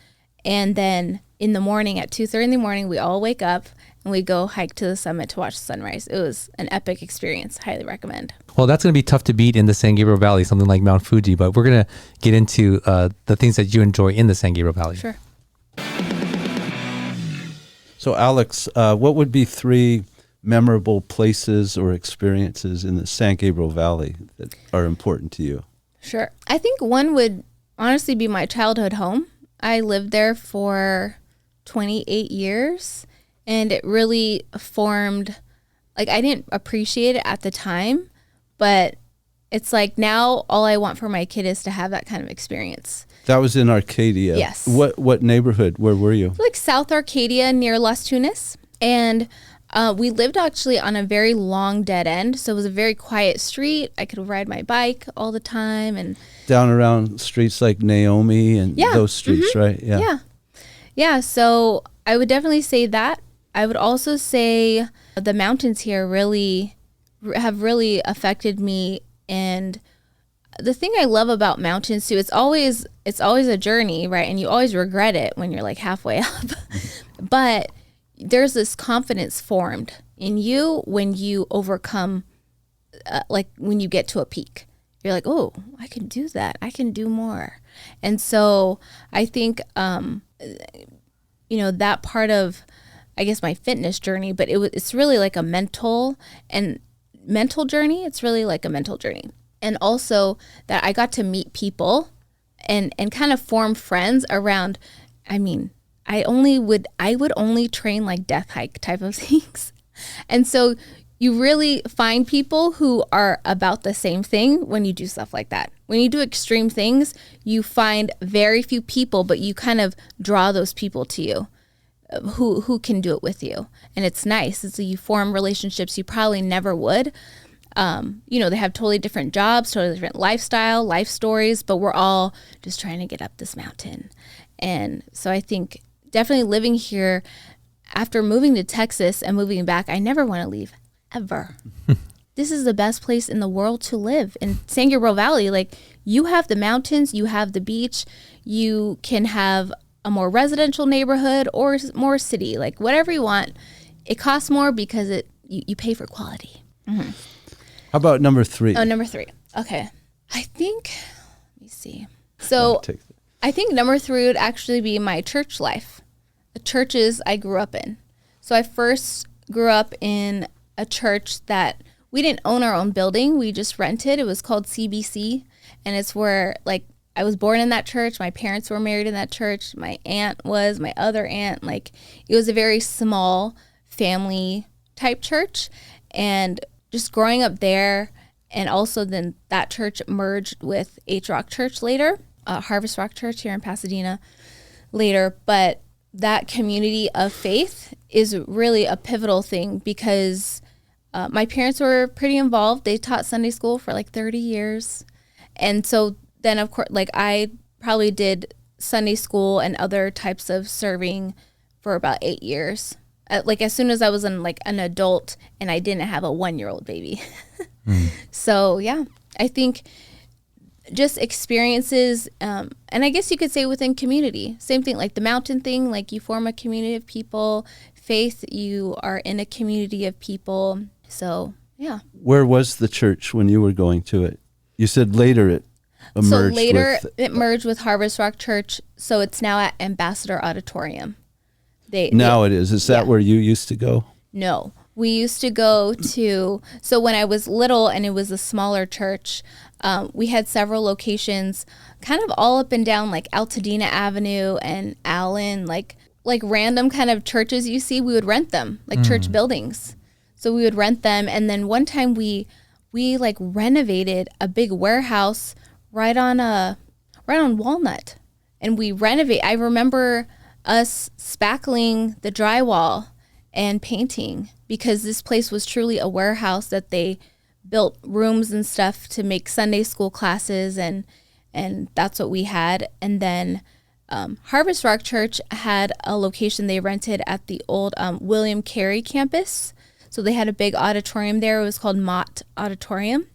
And then in the morning at 2:30 in the morning, we all wake up and we go hike to the summit to watch the sunrise. It was an epic experience. Highly recommend. Well, that's going to be tough to beat in the San Gabriel Valley, something like Mount Fuji, but we're going to get into the things that you enjoy in the San Gabriel Valley. Sure. So, Alex, what would be 3 memorable places or experiences in the San Gabriel Valley that are important to you? Sure. I think one would honestly be my childhood home. I lived there for 28 years, and it really formed, like, I didn't appreciate it at the time, but it's like now all I want for my kid is to have that kind of experience. That was in Arcadia. Yes. What neighborhood? Where were you? Like South Arcadia near Las Tunas. And we lived actually on a very long dead end. So it was a very quiet street. I could ride my bike all the time. And down around streets like Naomi and those streets, right? Yeah. Yeah. So I would definitely say that. I would also say the mountains here have really affected me. And the thing I love about mountains too, it's always a journey, right? And you always regret it when you're like halfway up. But there's this confidence formed in you when you overcome, like when you get to a peak. You're like, oh, I can do that. I can do more. And so I think, that part of, I guess, my fitness journey, but it's really like a mental journey. It's really like a mental journey. And also that I got to meet people and kind of form friends around, I would only train like death hike type of things. And so you really find people who are about the same thing when you do stuff like that. When you do extreme things, you find very few people, but you kind of draw those people to you who can do it with you. And it's nice. So you form relationships you probably never would. They have totally different jobs, totally different lifestyle, life stories, but we're all just trying to get up this mountain. And so I think definitely living here, after moving to Texas and moving back, I never want to leave, ever. This is the best place in the world to live. In San Gabriel Valley, like, you have the mountains, you have the beach, you can have a more residential neighborhood or more city, like whatever you want. It costs more because you pay for quality. Mm-hmm. How about number 3? Oh, number 3. Okay. I think, let me see. So I think number 3 would actually be my church life, the churches I grew up in. So I first grew up in a church that we didn't own our own building. We just rented. It was called CBC. And it's where, like, I was born in that church. My parents were married in that church. My other aunt. Like, it was a very small family type church. And just growing up there, and also then that church merged with H Rock Church later, Harvest Rock Church here in Pasadena later. But that community of faith is really a pivotal thing because my parents were pretty involved. They taught Sunday school for like 30 years. And so then, of course, like, I probably did Sunday school and other types of serving for about 8 years. Like, as soon as I was an adult and I didn't have a 1-year-old baby. So, yeah, I think just experiences, and I guess you could say within community, same thing, like the mountain thing, like you form a community of people. Faith, you are in a community of people. So, yeah. Where was the church when you were going to it? You said later it emerged. So later it merged with Harvest Rock Church. So it's now at Ambassador Auditorium. It is. Is that where you used to go? No. We used to go to, so when I was little and it was a smaller church, we had several locations kind of all up and down like Altadena Avenue and Allen. Like, like random kind of churches you see, we would rent them, like church buildings. So we would rent them. And then one time we like renovated a big warehouse right on Walnut. And I remember us spackling the drywall and painting, because this place was truly a warehouse that they built rooms and stuff to make Sunday school classes, and that's what we had. And then Harvest Rock Church had a location they rented at the old William Carey campus. So they had a big auditorium there. It was called Mott Auditorium.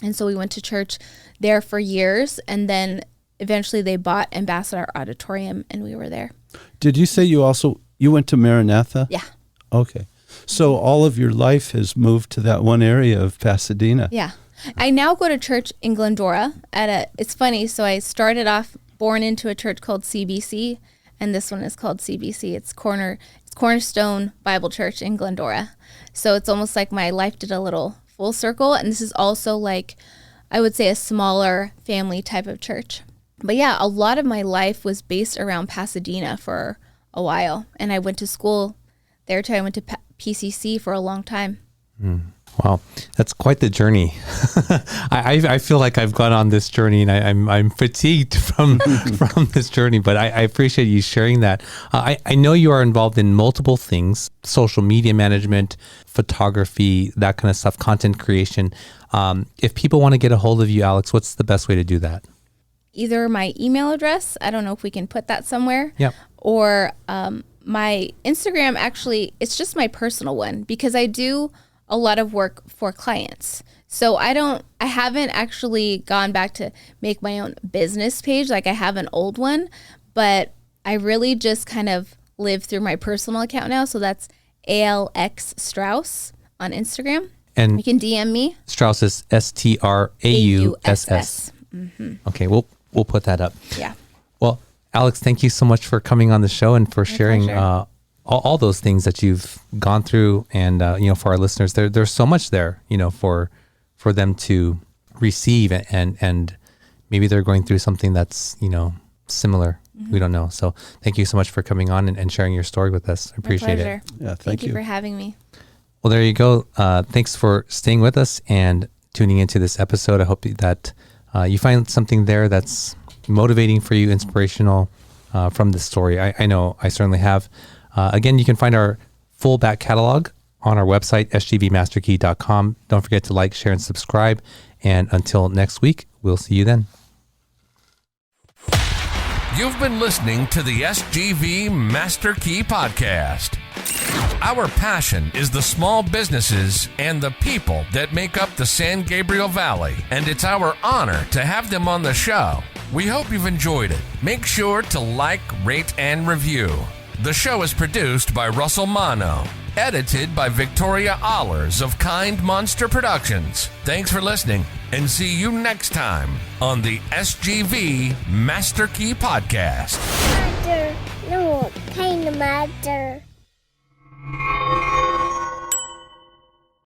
And so we went to church there for years, and then eventually they bought Ambassador Auditorium, and we were there. Did you say you went to Maranatha? Yeah. Okay. So all of your life has moved to that one area of Pasadena. Yeah. I now go to church in Glendora it's funny. So I started off born into a church called CBC, and this one is called CBC. It's Cornerstone Bible Church in Glendora. So it's almost like my life did a little full circle. And this is also like, I would say, a smaller family type of church. But yeah, a lot of my life was based around Pasadena for a while. And I went to school there too. I went to PCC for a long time. Wow, that's quite the journey. I feel like I've gone on this journey, and I'm fatigued from this journey. But I appreciate you sharing that. I know you are involved in multiple things: social media management, photography, that kind of stuff, content creation. If people want to get a hold of you, Alex, what's the best way to do that? Either my email address, I don't know if we can put that somewhere, or my Instagram. Actually, it's just my personal one, because I do a lot of work for clients. So I haven't actually gone back to make my own business page. Like, I have an old one, but I really just kind of live through my personal account now. So that's ALX Strauss on Instagram. And you can DM me. Strauss is STRAUSS. Okay, we'll put that up. Yeah. Well, Alex, thank you so much for coming on the show and for sharing all those things that you've gone through. And, for our listeners, there's so much there, for them to receive, and maybe they're going through something that's, similar. Mm-hmm. We don't know. So thank you so much for coming on and sharing your story with us. I appreciate it. Yeah, thank you for having me. Well, there you go. Thanks for staying with us and tuning into this episode. I hope that you find something there that's motivating for you, inspirational from this story. I know I certainly have. Again, you can find our full back catalog on our website, sgvmasterkey.com. Don't forget to like, share, and subscribe. And until next week, we'll see you then. You've been listening to the SGV Master Key Podcast. Our passion is the small businesses and the people that make up the San Gabriel Valley, and it's our honor to have them on the show. We hope you've enjoyed it. Make sure to like, rate, and review. The show is produced by Russell Mano, edited by Victoria Allers of Kind Monster Productions. Thanks for listening, and see you next time on the SGV Master Key Podcast. Master, no, kind of master.